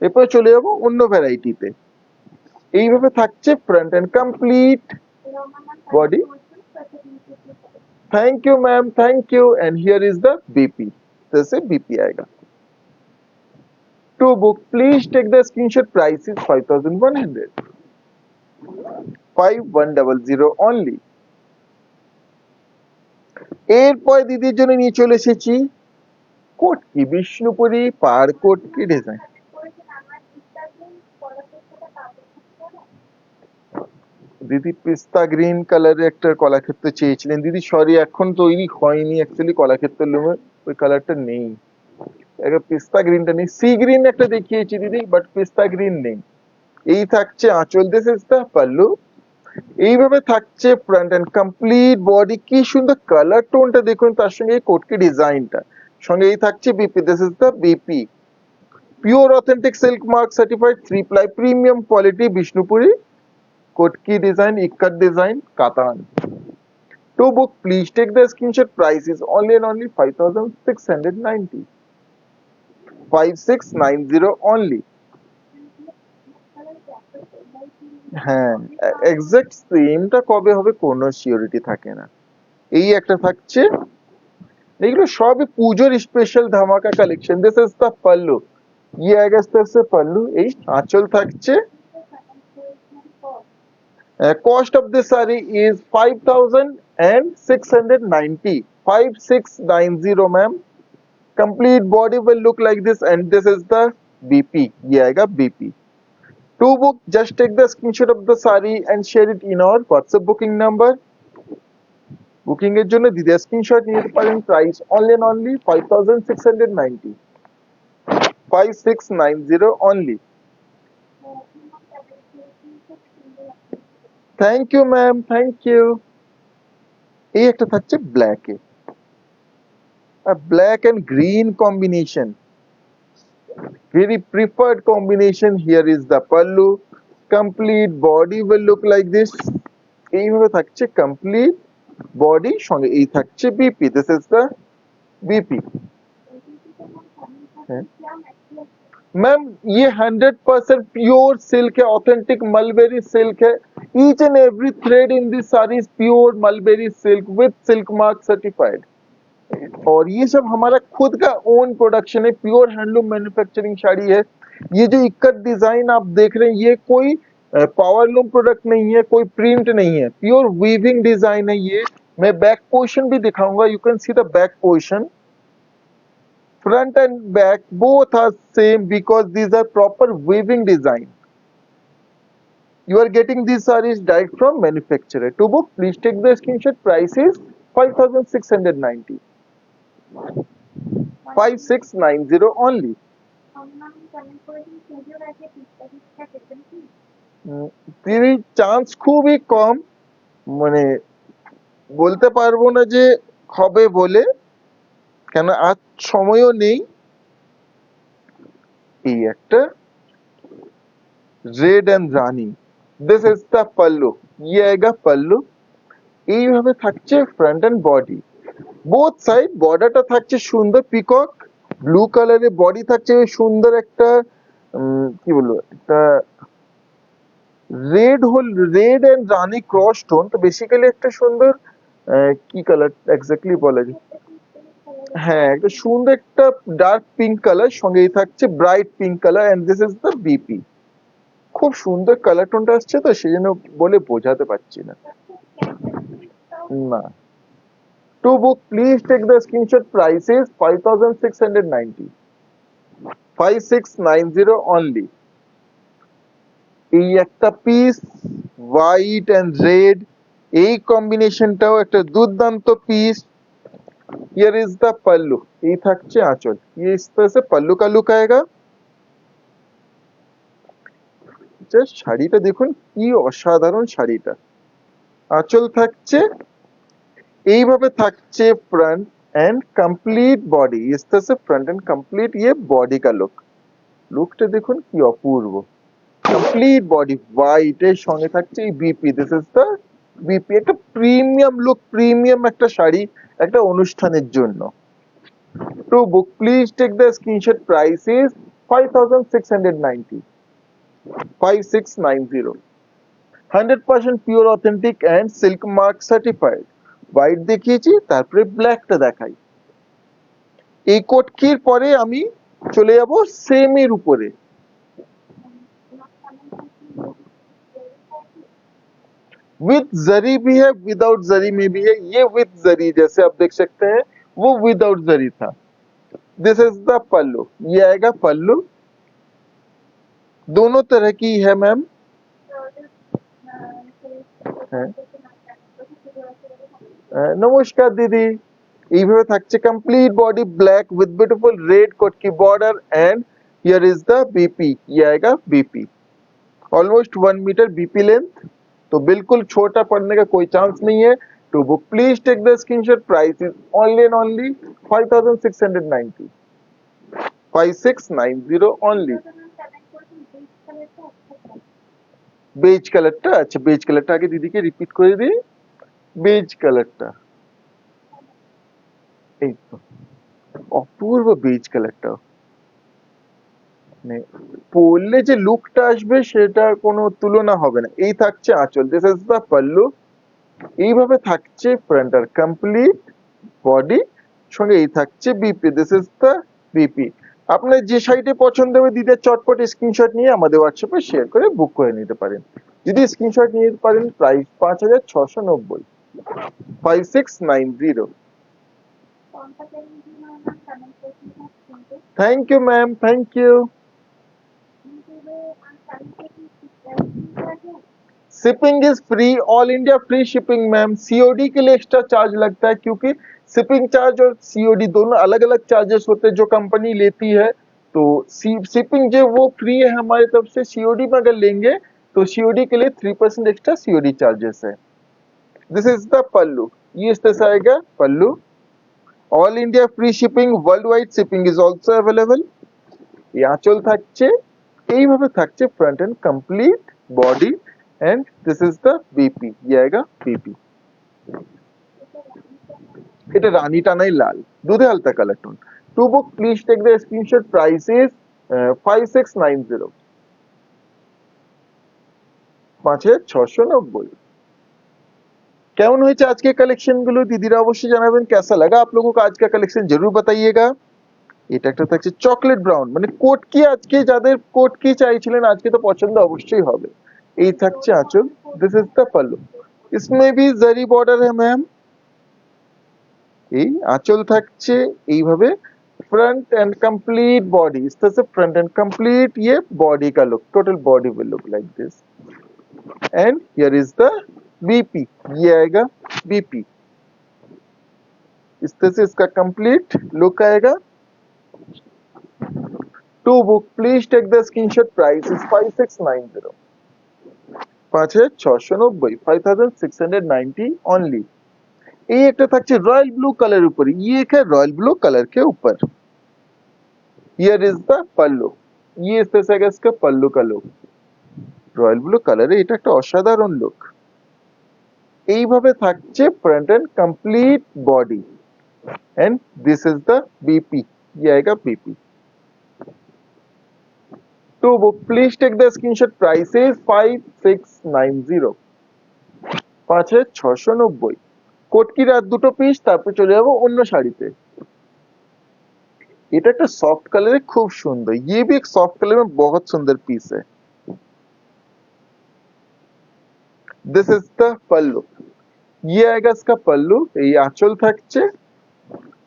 এরপর চলে যাবো অন্য ভ্যারাইটিতে। এইভাবে থাকছে front end complete body. Thank you ma'am, thank you. And here is the BP, जैसे बीपी आएगा। To book please take the screenshot, price is 5100, 5100 only। এরপর দিদির জন্য নিয়ে চলে এসেছি কোটকি, বিষ্ণুপুরি পার কোটকি ডিজাইন। দিদি পিস্তা গ্রিন কালারের একটা কলাক্ষেত্র চেয়েছিলেন দিদি, সরি এখন তৈরি হয়নি অ্যাকচুয়ালি, কলাক্ষেত্র লুমে ওই কালারটা নেই, একটা পিস্তা গ্রিনটা নেই, সি গ্রিন একটা দেখিয়েছি দিদি বাট পিস্তা গ্রিন নেই। এই থাকছে আঁচল, দিস ইজ দ্য পাল্লু। এইভাবে থাকছে ফ্রন্ট এন্ড কমপ্লিট বডি, কি সুন্দর কালার টোনটা দেখুন, তার সঙ্গে এই কোটকি ডিজাইনটা, সঙ্গে এই থাকছে BP, this is the BP. Pure authentic silk mark certified 3 ply premium quality Bishnupuri Kotki design, ikat design, katan. To book please take the screenshot, price is only and only 5690, 5690 only। হ্যাঁ এক্সাক্ট সেমটা কবে হবে কোনো সিওরিটি থাকে না। এই একটা থাকছে, এগুলো সবই পুজোর স্পেশাল ধামাকা collection. This is the pallu, ये आएगा इस तरह से पल्लू। এই আঁচল থাকছে। Cost of this saree is 5690, 5690 ma'am। Complete body will look like this and this is the BP, ये आएगा BP. To book just take the screenshot of the sari and share it in our WhatsApp booking number. Booking এর জন্য দিদি screenshot নিতে পারেন। Price only and only 5690, 5690 only. Thank you ma'am, thank you. এই একটা থাকছে ব্ল্যাকে, black and green combination, very preferred combination. Here is the pallu, complete body will look like this। এইভাবে থাকছে complete body, সঙ্গে এই থাকছে BP, this is the BP. Ma'am ये 100% प्योर सिल्क है, ऑथेंटिक मलबेरी सिल्क है। Each and every thread in this sari is pure mulberry silk with silk mark certified. और ये सब हमारा खुद का ओन प्रोडक्शन है, प्योर हैंडलूम मैन्युफैक्चरिंग साड़ी है। ये जो इक्कत डिजाइन आप देख रहे हैं, ये कोई पावरलूम प्रोडक्ट नहीं है, कोई प्रिंट नहीं है, प्योर वीविंग डिजाइन है ये। मैं बैक पोर्शन भी दिखाऊंगा, you can see the back portion. Front and back both are same because these are proper weaving design. You are getting these sarees direct from manufacturer. To book, please take the screenshot. Price is 5690, 5690 only. দিদি chance খুবই কম, মানে বলতে পারবো না যে হবে বলে, কেন আজ সময়ও নেই। এই একটা red and rani, this is the pallu, ये आएगा पल्लू। এইভাবে থাকছে front and body, both side. বর্ডারটা থাকছে সুন্দর পিকক ব্লু কালারের, বডি থাকছে সুন্দর একটা কি বলবো, একটা red and rani cross tone. তো বেসিক্যালি একটা সুন্দর কি কালার এক্স্যাক্টলি বলা যায়, হ্যাঁ একটা সুন্দর একটা ডার্ক পিঙ্ক কালার, সঙ্গে থাকছে bright pink colour, and this is the BP. খুব সুন্দর কালার টোনটা আসছে, তো সেই জন্য বলে বোঝাতে পারছি না। না, to book please take the screenshot. Price is 5690, 5690 only। এই একটা পিস হোয়াইট এন্ড রেড, এই কম্বিনেশনটাও একটা দুর্দান্ত piece. Here is the pallu, এই থাকছে আঁচল। ये इस तरह से पल्लू का लुक आएगा। জাস্ট শাড়িটা দেখুন কি অসাধারণ শাড়িটা। আঁচল থাকছে এইভাবে, থাকছে फ्रंट एंड कंप्लीट बॉडी इस तरह से, फ्रंट एंड कंप्लीट ये बॉडी का लुक। লুকটা দেখুন কি অপূর্ব, কমপ্লিট বডি হোয়াইট এর সঙ্গে থাকছে এই BP, this is the BP. একটা প্রিমিয়াম লুক, প্রিমিয়াম একটা শাড়ি একটা অনুষ্ঠানের জন্য। To book please take the screenshot. Price is 5690, 5690, 100% pure authentic and silk mark certified. White দেখিয়েছি, তারপরে ব্ল্যাকটা দেখাই। এই কোটকির পরে আমি চলে যাব সেমের উপরে। विद जरी भी है, विदाउट जरी में भी है। ये विद जरी जैसे आप देख सकते हैं, वो विदाउट जरी था। दिस इज द पल्लू, ये आएगा पल्लू। दोनों तरह की है मैम। নমস্কার দিদি। এইভাবে থাকছে complete body black with beautiful red कोट की border and here is the BP, ये आएगा BP. Almost 1 metre BP length, तो बिल्कुल छोटा पड़ने का कोई चांस नहीं है। To book please take the screenshot. Price is only and only 5690, 5690 only. Beige কালারটা, আচ্ছা বেজ কালারটা আগে দিদিকে রিপিট করে দিই। বেজ কালারটা এই তো, অপূর্ব বেজ কালারটা, মানে পরলে যে লুকটা আসবে সেটা কোনো তুলনা হবে না। এই থাকছে আঁচল, দিস ইজ দ্য পাল্লু। এইভাবে থাকছে ফ্রন্ট আর কমপ্লিট বডি, সঙ্গে এই থাকছে BP, this is the BP. আপনার যে শাড়িটি পছন্দ হবে দিদি চটপট স্ক্রিনশট নিয়ে আমাদের হোয়াটসঅ্যাপে শেয়ার করে বুক করে নিতে পারেন। যদি স্ক্রিনশট নিয়ে নিতে পারেন, price 5690, 5690। Thank you ma'am, thank you. Shipping is free, all India free shipping ma'am. COD के लिए एक्स्ट्रा चार्ज लगता है क्योंकि शिपिंग चार्ज और सीओडी दोनों अलग अलग चार्जेस होते हैं जो कंपनी लेती है। तो शिपिंग जो वो फ्री है हमारी तरफ से, सीओडी में अगर लेंगे तो सीओडी के लिए 3% एक्स्ट्रा सीओडी चार्जेस है। दिस इज द पल्लू, ये इस तरह से आएगा pallu. All India free shipping, worldwide shipping is also available. এই আঁচল থাকছে, এইভাবে থাকছে front end complete body and this is the BP, ये आएगा বিপি। এটা রানী টানাই লাল, দুধে হালতা colour tone. To book please take the screenshot, price is 5690, 5690। কেমন হয়েছে আজকে কালেকশন গুলো দিদিরা অবশ্যই জানাবেন। कैसा लगा आप लोगों को आज का कलेक्शन जरूर बताइएगा। এটা একটা থাকছে চকলেট ব্রাউন, মানে কোট কি আজকে যাদের কোট কি চাইছিলেন আজকে তো পছন্দ অবশ্যই হবে। এই থাকছে আঁচল, দিস ইজ দ্য পাল্লু। इसमें भी जरी बॉर्डर है मैम। এই আঁচল থাকছে এইভাবে, फ्रंट एंड कंप्लीट बॉडी, इस तरह से फ्रंट एंड कंप्लीट ये बॉडी का look, total body will look like this. And here is the BP, ये आएगा बीपी। इस तरह से इसका कंप्लीट लुक आएगा। To book please take the screenshot, price is 5690, 5690, 5690 only. ये একটা থাকছে রয়্যাল ব্লু কালার উপরে, ये एक है रॉयल ब्लू कलर के ऊपर। हियर इज द पल्लू, ये इस तरह से इसका पल्लू का लुक, রয়্যাল ব্লু কালারে এটা একটা অসাধারণ লুক। এইভাবে থাকছে front and complete body and this is the BP, ये आएगा BP. To book please take the screenshot, price is 5690, 5690। কোটকির আর দুটো পিস, তারপর চলে যাবো অন্য শাড়িতে। এটা একটা সফট কালারে খুব সুন্দর, ये भी एक सॉफ्ट कलर में बहुत सुंदर पीस है। दिस इज द पल्लू, ये आएगा इसका पल्लू। এই আঁচল থাকছে,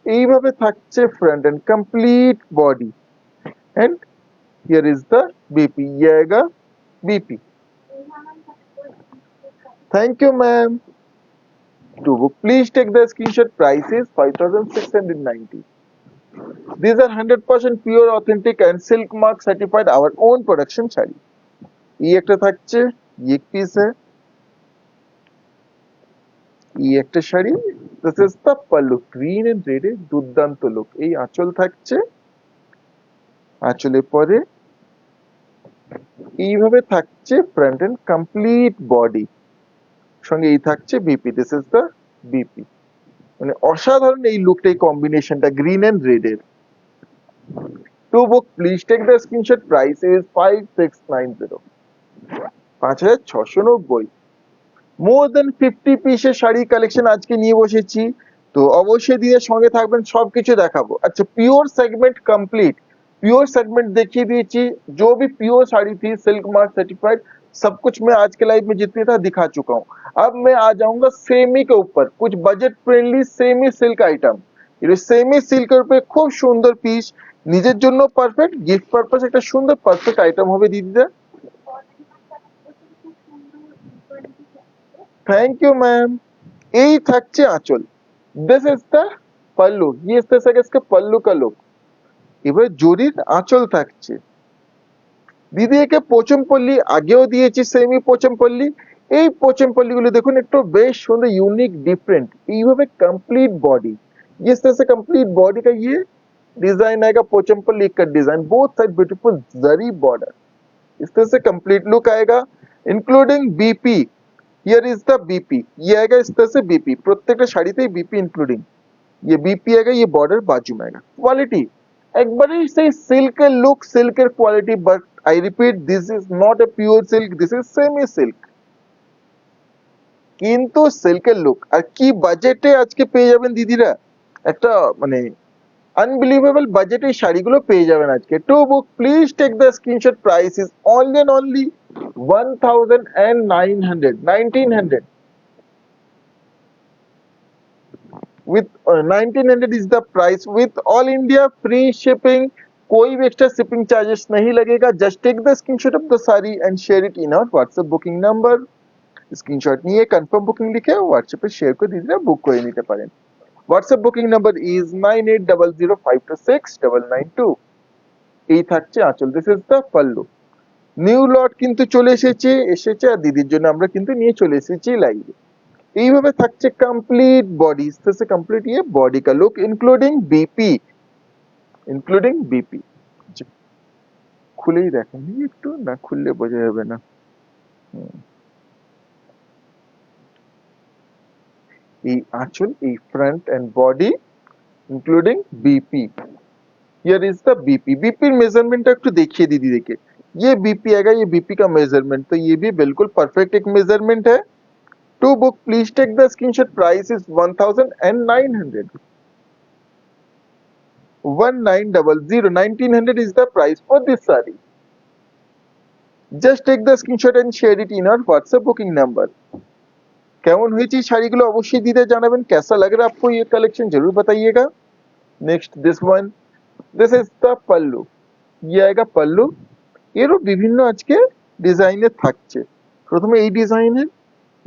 এইভাবে থাকছে front and complete body and here is the BP, ये आएगा BP. Thank you ma'am. To book, please take the screenshot, price is 5690. These are 100% pure authentic and silk mark certified our own production sari. এই একটা থাকছে, ये एक piece है, ये একটা sari. This is the pallu, green and red এর দুর্দান্ত লুক। এই আঁচল থাকছে, আঁচলের পরে এইভাবে থাকছে ফ্রন্ট এন্ড কমপ্লিট বডি, সঙ্গে এই থাকছে BP, this is the BP. মানে অসাধারণ এই লুকটা, এই কম্বিনেশনটা গ্রিন এন্ড রেড এর। To book please take the screenshot, price is 5690, 5690। More than 50 পিসের শাড়ি কালেকশন আজকে নিয়ে বসেছি, তো অবশ্যই দিয়ে সঙ্গে থাকবেন, সবকিছু দেখাবো। अच्छा pure segment complete, pure segment देखिए दीजिए, जो भी प्योर साड़ी थी सिल्क मार्क सर्टिफाइड, सब कुछ मैं आज के लाइव में जितने था दिखा चुका हूँ। अब मैं आ जाऊंगा सेमी के ऊपर, कुछ budget friendly semi silk item. ये सेमी सिल्कर पे खूब सुंदर পিস, নিজের জন্য পারফেক্ট, গিফট পারপাস একটা সুন্দর পারফেক্ট আইটেম হবে দিদিরা। Thank you ma'am. এই থাকছে আঁচল, दिस इज द पल्लू, ये इस तरह से इसका पल्लू का लुक। এবার জরির আঁচল থাকছে। দিদি একে পোচমপল্লি আগেও দিয়েছি, সেমি পোচমপল্লি। এই পোচমপল্লি গুলো দেখুন একটু বেশ সুন্দর, यूनिक डिफरेंट, এইভাবে कंप्लीट बॉडी, ये इस तरह से कंप्लीट बॉडी का ये डिजाइन आएगा, पोचमपल्ली का डिजाइन, बोथ साइड ब्यूटीफुल जरी बॉर्डर, इस तरह से कंप्लीट लुक आएगा including BP. Here is the BP, ये आएगा इस तरह से बीपी, প্রত্যেকটা শাড়িতেই बीपी इंक्लूडिंग, ये बीपी आएगा, ये बॉर्डर बाजू में आएगा। क्वालिटी একবারই সেই সিল্কের লুক, সিল্কের quality, but I repeat this is not a pure silk, this is semi silk, কিন্তু সিল্কের লুক। আর কি বাজেটে আজকে পেয়ে যাবেন দিদিরা, একটা মানে আনবিলিভেবল বাজেটে শাড়িগুলো পেয়ে যাবেন আজকে। To book please take the screenshot, price is only and only 1900, 1900 with 1900 is the price with all India free shipping, कोई भी एक्स्ट्रा शिपिंग चार्जेस नहीं लगेगा। Just take the screenshot of the sari and share it in our WhatsApp booking number screenshot নিয়ে confirm booking লিখে হোয়াটসঅ্যাপে share করে দিদিরা book করে নিতে পারেন। WhatsApp booking number is 9800526992। এই থাকছে আঁচল, this is the pallu. New lot কিন্তু চলে এসেছে আর দিদির জন্য আমরা কিন্তু নিয়ে চলে এসেছি লাইভে। এইভাবে থাকছে কমপ্লিট বডি, কমপ্লিট ये बॉडी का लुक इंक्लूडिंग बीपी। খুলেই দেখেন একটু, না খুললে বোঝা যাবে না। এই আঁচল, এই front end body including BP. Here is the BP. BP measurement একটু देखिए दीदी, देखिए ये बीपी आएगा, ये बीपी का मेजरमेंट, तो ये भी बिल्कुल परफेक्ट एक मेजरमेंट है। To book please take the screenshot, price is 1900। 1900, 1900 is the price for this saree. Just take the screenshot and share it in our WhatsApp booking number. কেমন হয়েছে শাড়িগুলো অবশ্যই দিতে জানাবেন। कैसा लग रहा है आपको ये कलेक्शन, जरूर बताइएगा। Next this one, this is the pallu. ये आएगा पल्लू। এরও বিভিন্ন আজকে ডিজাইনের থাকছে। প্রথমে এই ডিজাইনের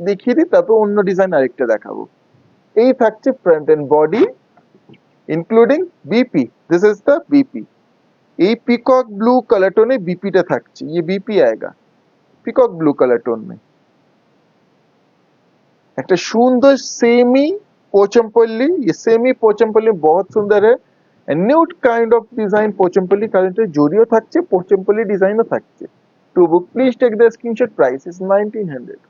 দেখিয়ে দিই, তারপর অন্য ডিজাইন আরেকটা দেখাবো। এই থাকছে front and body including BP. This is the BP. এই পিকক ব্লু কালার টোনে বিপিটা থাকছে, ये बीपी आएगा পিকক ব্লু কালার টোন में। একটা সুন্দর সেমি पोचमपल्ली, ये सेमी पोचमपल्ली बहुत सुंदर है। Nude kind of design Pochampally কারেন্টে জড়িয়ে থাকছে, पोचमपल्ली ডিজাইনও থাকছে। To book please take the screenshot, price is 1900।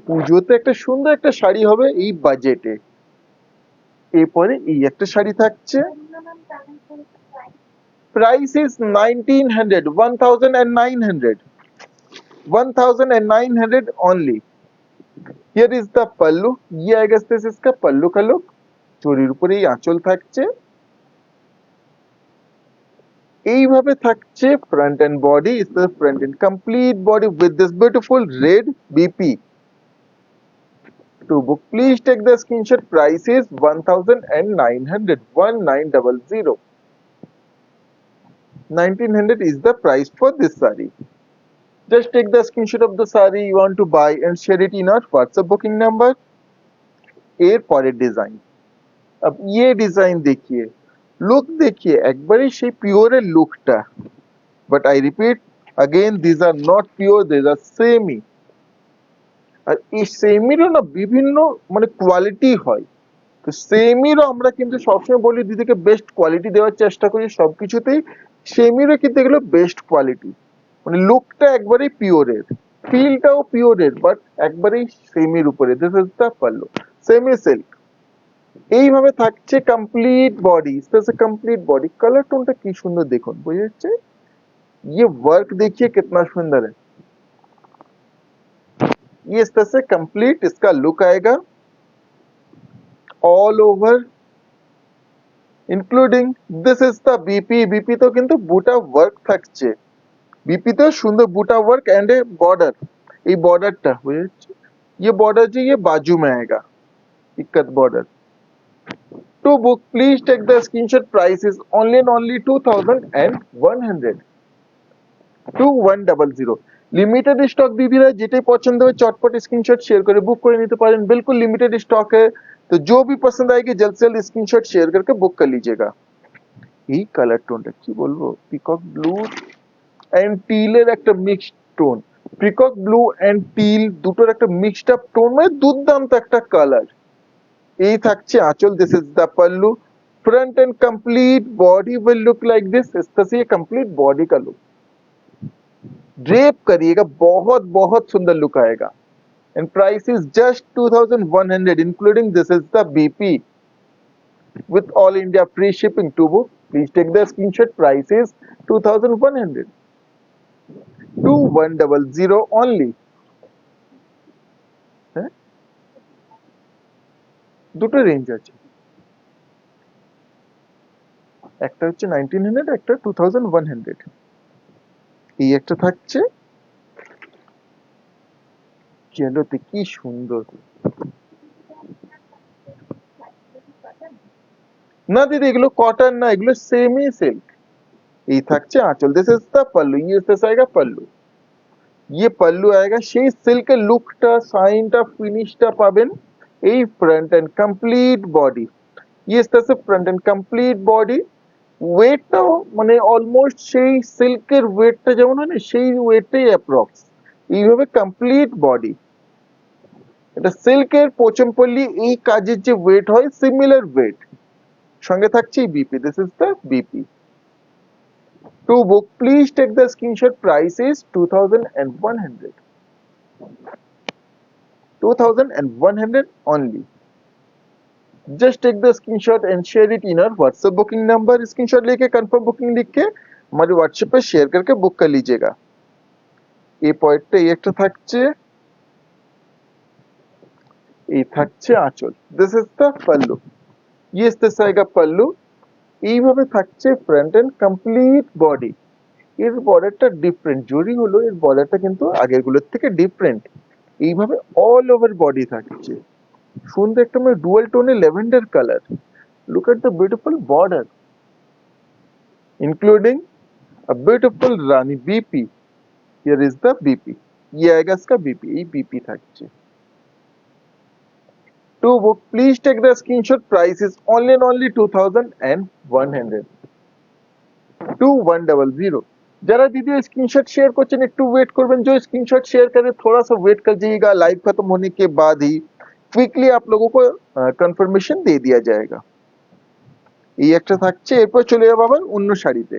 পুজোতে একটা সুন্দর একটা শাড়ি হবে এই বাজেটে। এরপরে এই একটা শাড়ি থাকছে, price is 1900, 1900, 1900 only। Here is the पल्लू। ये आएगा इसका पल्लू का लुक। চুড়ির উপরে এই আঁচল থাকছে। এইভাবে থাকছে front and body, is the front end complete body with this beautiful red BP. To book please take the screenshot, price is 1900, 1900। 1900 is the price for this saree। Just take the screenshot of the saree you want to buy and share it in our WhatsApp booking number। এর পরের design, अब ये design देखिए, look देखिए, একবারই সেই পিওরের লুকটা। But I repeat again, these are not pure, these are semi। আর এই সেমিরও না বিভিন্ন মানে কোয়ালিটি হয়। তো সেমিরও আমরা কিন্তু সবসময় বলি দিদিকে বেস্ট কোয়ালিটি দেওয়ার চেষ্টা করি সবকিছুতেই। সেমিরও কিন্তু এগুলো বেস্ট কোয়ালিটি, মানে লুকটা একবারেই পিওরের, ফিলটাও পিওরের, বাট একবারেই সেমির উপরে। This is the pallu, semi silk. এইভাবে থাকছে complete body, complete body. Colour টোনটা কি সুন্দর দেখুন, বোঝা যাচ্ছে। ये वर्क देखिए कितना सुंदर है। ये इस तरह से कंप्लीट इसका लुक आएगा all over, including this is the BP. BP तो किंतु बुटा वर्क থাকছে, बीपी तो সুন্দর বুটা वर्क एंड ए बॉर्डर। এই বর্ডারটা বোঝা যাচ্ছে, ये बॉर्डर जी ये बाजू में आएगा, ikat border. To book please take the screenshot, price is only and only 2100, 2100। Limited stock দিদিরা যেটাই পছন্দ হবে চটপট স্ক্রিনশট শেয়ার করে বুক করে নিতে পারেন, बिल्कुल लिमिटेड स्टॉक है। तो जो भी पसंद आएगी जल्द से जल्द स्क्रीनशॉट शेयर करके बुक कर लीजिएगा। এই কালার টোনটা কি বলবো, পিকক ব্লু এন্ড টিলের একটা mixed tone. Peacock blue and teal দুটোর একটা মিক্সড আপ টোন, মানে দুর্দান্ত একটা কালার। এই থাকছে আঁচল, this is the pallu. Front and complete body will look like this, इस तरह से ये कंप्लीट बॉडी का लुक ड्रेप करिएगा, बहुत बहुत सुंदर लुक आएगा। And price is just 2100, including this is the BP with all India free shipping। to book please take the screenshot, price is 2100, 2100 only। হ্যাঁ, দুটো রেঞ্জ আছে, একটা হচ্ছে 1900, একটা 2100। এই একটা থাকছে ইয়েলোতে, কি সুন্দর। না দিদি এগুলো কটন না, এগুলো সেমি সিল্ক। এই থাকছে আঁচল, दिस इज द पल्लू। ये इस तरह से आएगा पल्लू। ये पल्लू आएगा, সেই সিল্কের লুকটা, সাইনটা, ফিনিশটা পাবেন এই ফ্রন্ট এন্ড কমপ্লিট বডি। ये इस तरह से फ्रंट एंड কমপ্লিট বডি। ওয়েটটাও মানে অলমোস্ট সেই সিল্কের ওয়েটটা যেমন হয় না, সেই ওয়েটটাই অ্যাপ্রক্স। এইভাবে কমপ্লিট বডি। এটা সিল্কের পোচমপল্লি এই কাজের যে ওয়েট হয় সিমিলার ওয়েট। সঙ্গে থাকছে BP, this is the BP. To book please take the screenshot, price is 2100, 2100 only। Just take the screenshot and share it in our WhatsApp booking number. Screenshot लेके confirm booking लिख के हमारे WhatsApp पे share करके book कर लीजिएगा। এই পয়েন্টটা এই একটা থাকছে, এই থাকছে আঁচল। This is the pallu. ये इस तरह से आएगा पल्लू। এইভাবে থাকছে ফ্রন্ট এন্ড কমপ্লিট বডি। এর বর্ডারটা ডিফারেন্ট, জরি হলো এর বর্ডারটা কিন্তু আগের গুলোর থেকে ডিফারেন্ট। এইভাবে অল ওভার বডি থাকছে সুন্দর একটা মানে ডুয়াল টোনে lavender colour. Look at the beautiful border including a beautiful Rani BP। Here is the BP। ये आएगा इसका BP, ये BP থাকছে। To book please take the screenshot, price is only and only 2100, 2100। जरा दीदी स्क्रीनशॉट शेयर করছেন একটু wait করবেন, जो स्क्रीनशॉट शेयर करे थोड़ा सा वेट कर जाइएगा, लाइव खत्म होने के बाद ही क्विकली आप लोगों को कंफर्मेशन दे दिया जाएगा। এই একটা থাকছে, এরপর চলে যাবো আবার অন্য শাড়িতে।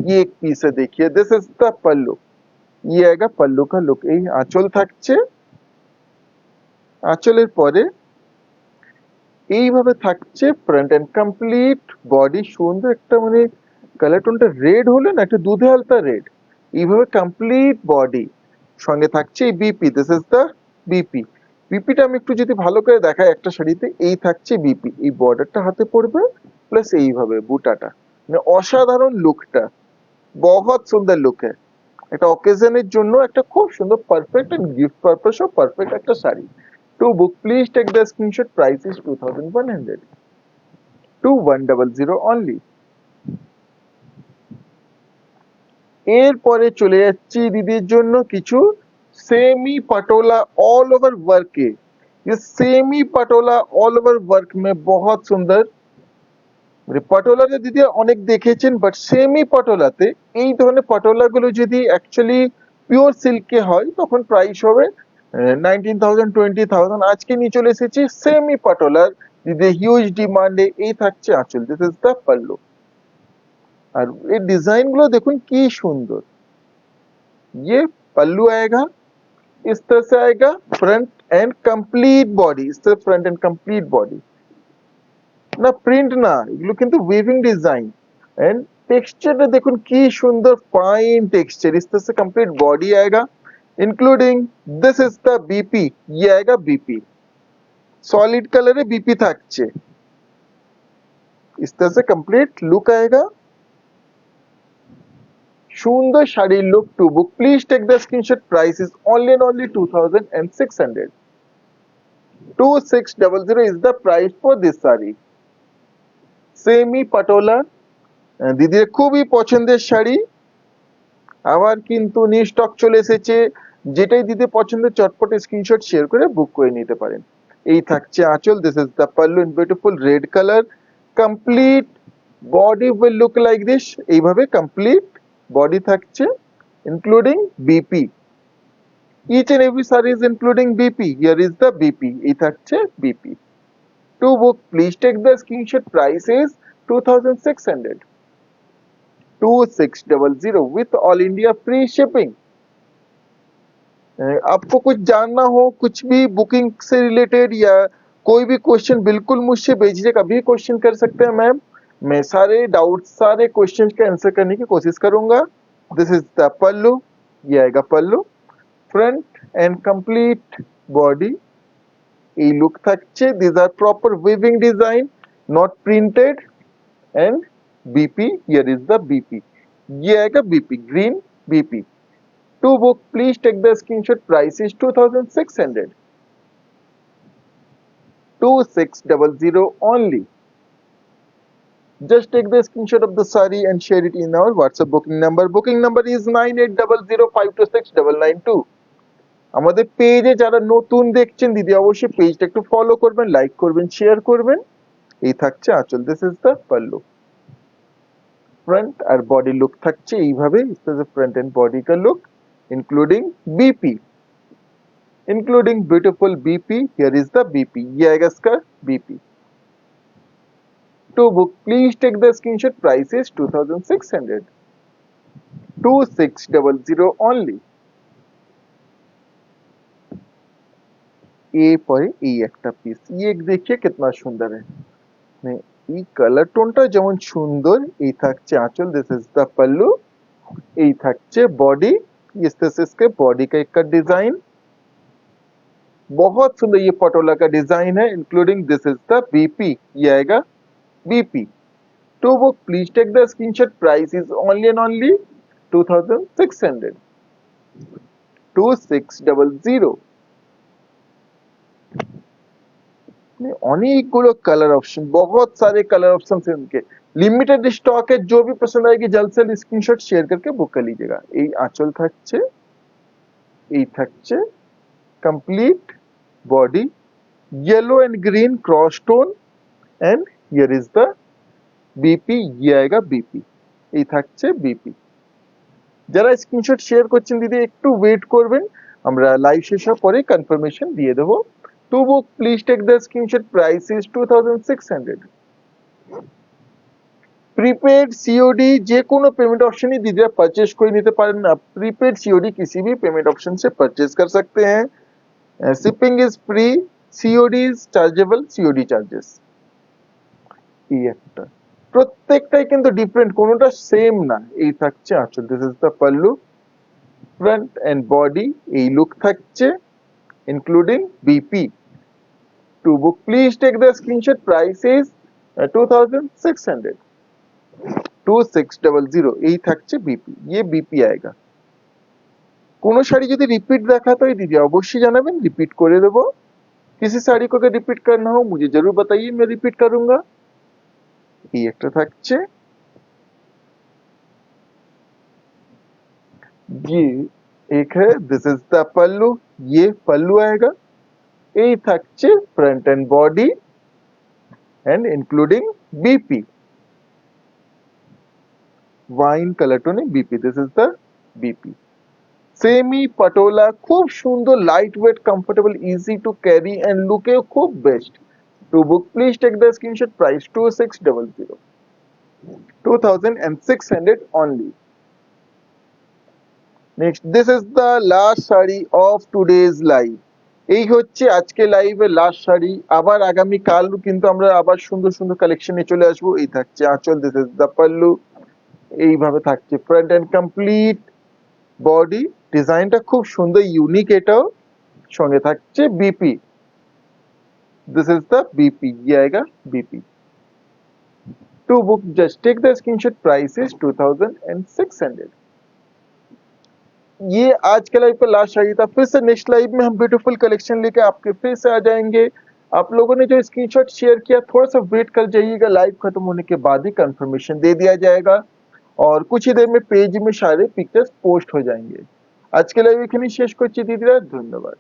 ये एक पीस है देखिए, दिस इज द पल्लू। ये आएगा पल्लू का लुक। এই আঁচল থাকছে, আঁচলের পরে এইভাবে থাকছে ফ্রন্ট এন্ড কমপ্লিট বডি। সুন্দর একটা মানে কালার টোনটা রেড হলো না, একটা দুধে হালকা রেড। এইভাবে কমপ্লিট বডি। সঙ্গে থাকছে এই BP, this is the BP. বিপিটা আমি একটু যদি ভালো করে দেখাই একটা শাড়িতে, এই থাকছে বিপি। এই বর্ডারটা হাতে পড়বে প্লাস এইভাবে বুটাটা, মানে অসাধারণ লুকটা, বহুত সুন্দর লুক है। একটা অকেশনের জন্য একটা খুব সুন্দর পারফেক্ট এন্ড গিফট পারপাসও পারফেক্ট একটা sari. To book please take the screenshot, price is 2100, 2100 only. এরপরে চলে যাচ্ছি দিদির জন্য কিছু semi patola all over work के। ये semi patola all over work में बहुत सुंदर পটোলাতে দিদি অনেক দেখেছেন, বাট সেমি পটোলাতে এই ধরনের পটোলাগুলো যদি অ্যাকচুয়ালি পিওর সিল্কে হয় তখন প্রাইস হবে 19,000 20,000। আজকে নিয়ে চলে এসেছি সেমি পটোলার দিদি হিউজ ডিমান্ডে। এই থাকছে আঁচল, দিস ইজ দ্য পাল্লু। আর এই ডিজাইন গুলো দেখুন কি সুন্দর। ये पल्लू आएगा, इस तरह से आएगा फ्रंट एंड कंप्लीट बॉडी। इस तरह फ्रंट एंड कंप्लीट बॉडी না প্রিন্ট না, এগুলো কিন্তু উইভিং ডিজাইন। एंड टेक्सचर देखो की सुंदर फाइन टेक्सचर। इस तरह से कंप्लीट बॉडी आएगा including this is the BP. ये आएगा बीपी, सॉलिड कलर है बीपी থাকছে। इस तरह से कंप्लीट लुक आएगा, সুন্দর শাড়ির look. To book please take the screenshot, price is only and only 2600, 2600 is the price for this saree। Semi patola দিদির খুবই পছন্দের শাড়ি, আবার কিন্তু নিউ স্টক চলে এসেছে। যেটাই দিদি পছন্দ চটপট স্ক্রিনশট শেয়ার করে বুক করে নিতে পারেন। এই থাকছে আঁচল, this is the pallu in beautiful red colour. Complete body will look like this. এইভাবে কমপ্লিট বডি থাকছে including BP. Each and every sari is including BP. Here is the BP. এই থাকছে BP. To book please take the screenshot, price is 2600, 2600 with all India free shipping। आपको कुछ जानना हो, कुछ भी बुकिंग से रिलेटेड या कोई भी क्वेश्चन, बिल्कुल मुझसे बेझिझक अभी क्वेश्चन कर सकते हैं मैम। मैं सारे डाउट्स, सारे क्वेश्चन का आंसर करने की कोशिश करूंगा। This is the pallu. ये आएगा pallu, front and complete body. এই লুক থাকছে। This are proper weaving design, not printed. And BP, here is the BP. ये आएगा BP, green BP. To book please take the screenshot, price is 2600, 2600 only। Just take the screenshot of the sari and share it in our WhatsApp booking number. Booking number is 9800526992. আমাদের পেজে যারা নতুন দেখছেন দিদি অবশ্যই পেজটা একটু ফলো করবেন, লাইক করবেন, শেয়ার করবেন। এই থাকছে আঁচল, this is the pallu. Front আর বডি লুক থাকছে এইভাবে, ফ্রন্ট এন্ড বডি কা look including BP, including beautiful BP. Here is the BP, ये आएगा इसका BP। To book please take the screenshot, price is 2600, 2600 only। ए পরে এই একটা পিস, ये देखिए कितना सुंदर है। এই কালার টোনটা যেমন সুন্দর, এই থাকছে আঁচল, দিস ইজ দ্য পাল্লু। এই থাকছে বডি, इस तरह से इसके बॉडी का एक डिजाइन बहुत सुंदर, ये पटोला का डिजाइन है, including this is the BP, ये आएगा बीपी। तो वो please take the screenshot, price is only and only 2600, 2600। অনেকগুলো কালার অপশন, बहुत सारे कलर ऑप्शन है उनके, लिमिटेड स्टॉक है। जो भी पसंद आएगी जल्द से जल्द स्क्रीनशॉट शेयर करके बुक कर लीजिएगा। এই আঁচল থাকছে, এই থাকছে complete body, yellow and green cross tone, and here is the BP, ये आएगा बीपी। এই থাকছে बीपी। যারা স্ক্রিনশট শেয়ার করছেন দিদি একটু ওয়েট করবেন, আমরা লাইভ শেষ হওয়ার পরে কনফার্মেশন দিয়ে দেব। To book please take the screenshot, price is 2600। Prepaid COD যে কোনো पेमेंट ऑप्शन ही दीजिए परचेज कोई নিতে পারেন না, प्रीपेड सीओडी किसी भी पेमेंट ऑप्शन से परचेज कर सकते हैं। Shipping is free, COD is chargeable, COD charges. এই একটা, প্রত্যেকটাই কিন্তু ডিফারেন্ট, কোনোটা সেম না। এই থাকছে আঁচল, this is the pallu, front and body এই লুক থাকছে including BP. To book please take the screenshot, price is 2600, 2600। এই থাকছে बीपी, ये बीपी आएगा। কোনো শাড়ি যদি রিপিট দেখাতে হয় दीदी অবশ্যই জানাবেন, रिपीट করে দেব। किसी साड़ी को अगर रिपीट करना हो मुझे जरूर बताइए, मैं रिपीट करूंगा। এই একটা থাকছে, ये एक है, दिस इज द पल्लू, ये पल्लू आएगा। এই থাকছে front end body and including BP, wine colour tone BP, this is the BP. Semi patola खूब सुंदर, light weight, comfortable, easy to carry and लुके खूब best. To book please take the screenshot, price 2600, 2600 only। Next, this is the last sari of today's live. এই হচ্ছে আজকে লাইভের last sari, আবার আগামী কাল কিন্তু আমরা আবার সুন্দর সুন্দর কালেকশনে চলে আসবো। এই থাকছে আঁচল, দিস ইজ দ্য পাল্লু, এইভাবে থাকছে ফ্রন্ট এন্ড কমপ্লিট বডি, ডিজাইনটা খুব সুন্দর ইউনিক, এটাও সঙ্গে থাকছে BP, this is the BP, ये आएगा BP. To book just take the screenshot, price is 2600। ये आज के लाइव का लास्ट शायरी था, फिर से नेक्स्ट लाइव में हम ब्यूटीफुल कलेक्शन लेके आपके फिर से आ जाएंगे। आप लोगों ने जो स्क्रीनशॉट शेयर किया थोड़ा सा वेट कर जाइएगा, लाइव खत्म होने के बाद ही कंफर्मेशन दे दिया जाएगा और कुछ ही देर में पेज में सारे पिक्चर्स पोस्ट हो जाएंगे। आज के लाइव এখানেই শেষ করছি দিদিরা, ধন্যবাদ।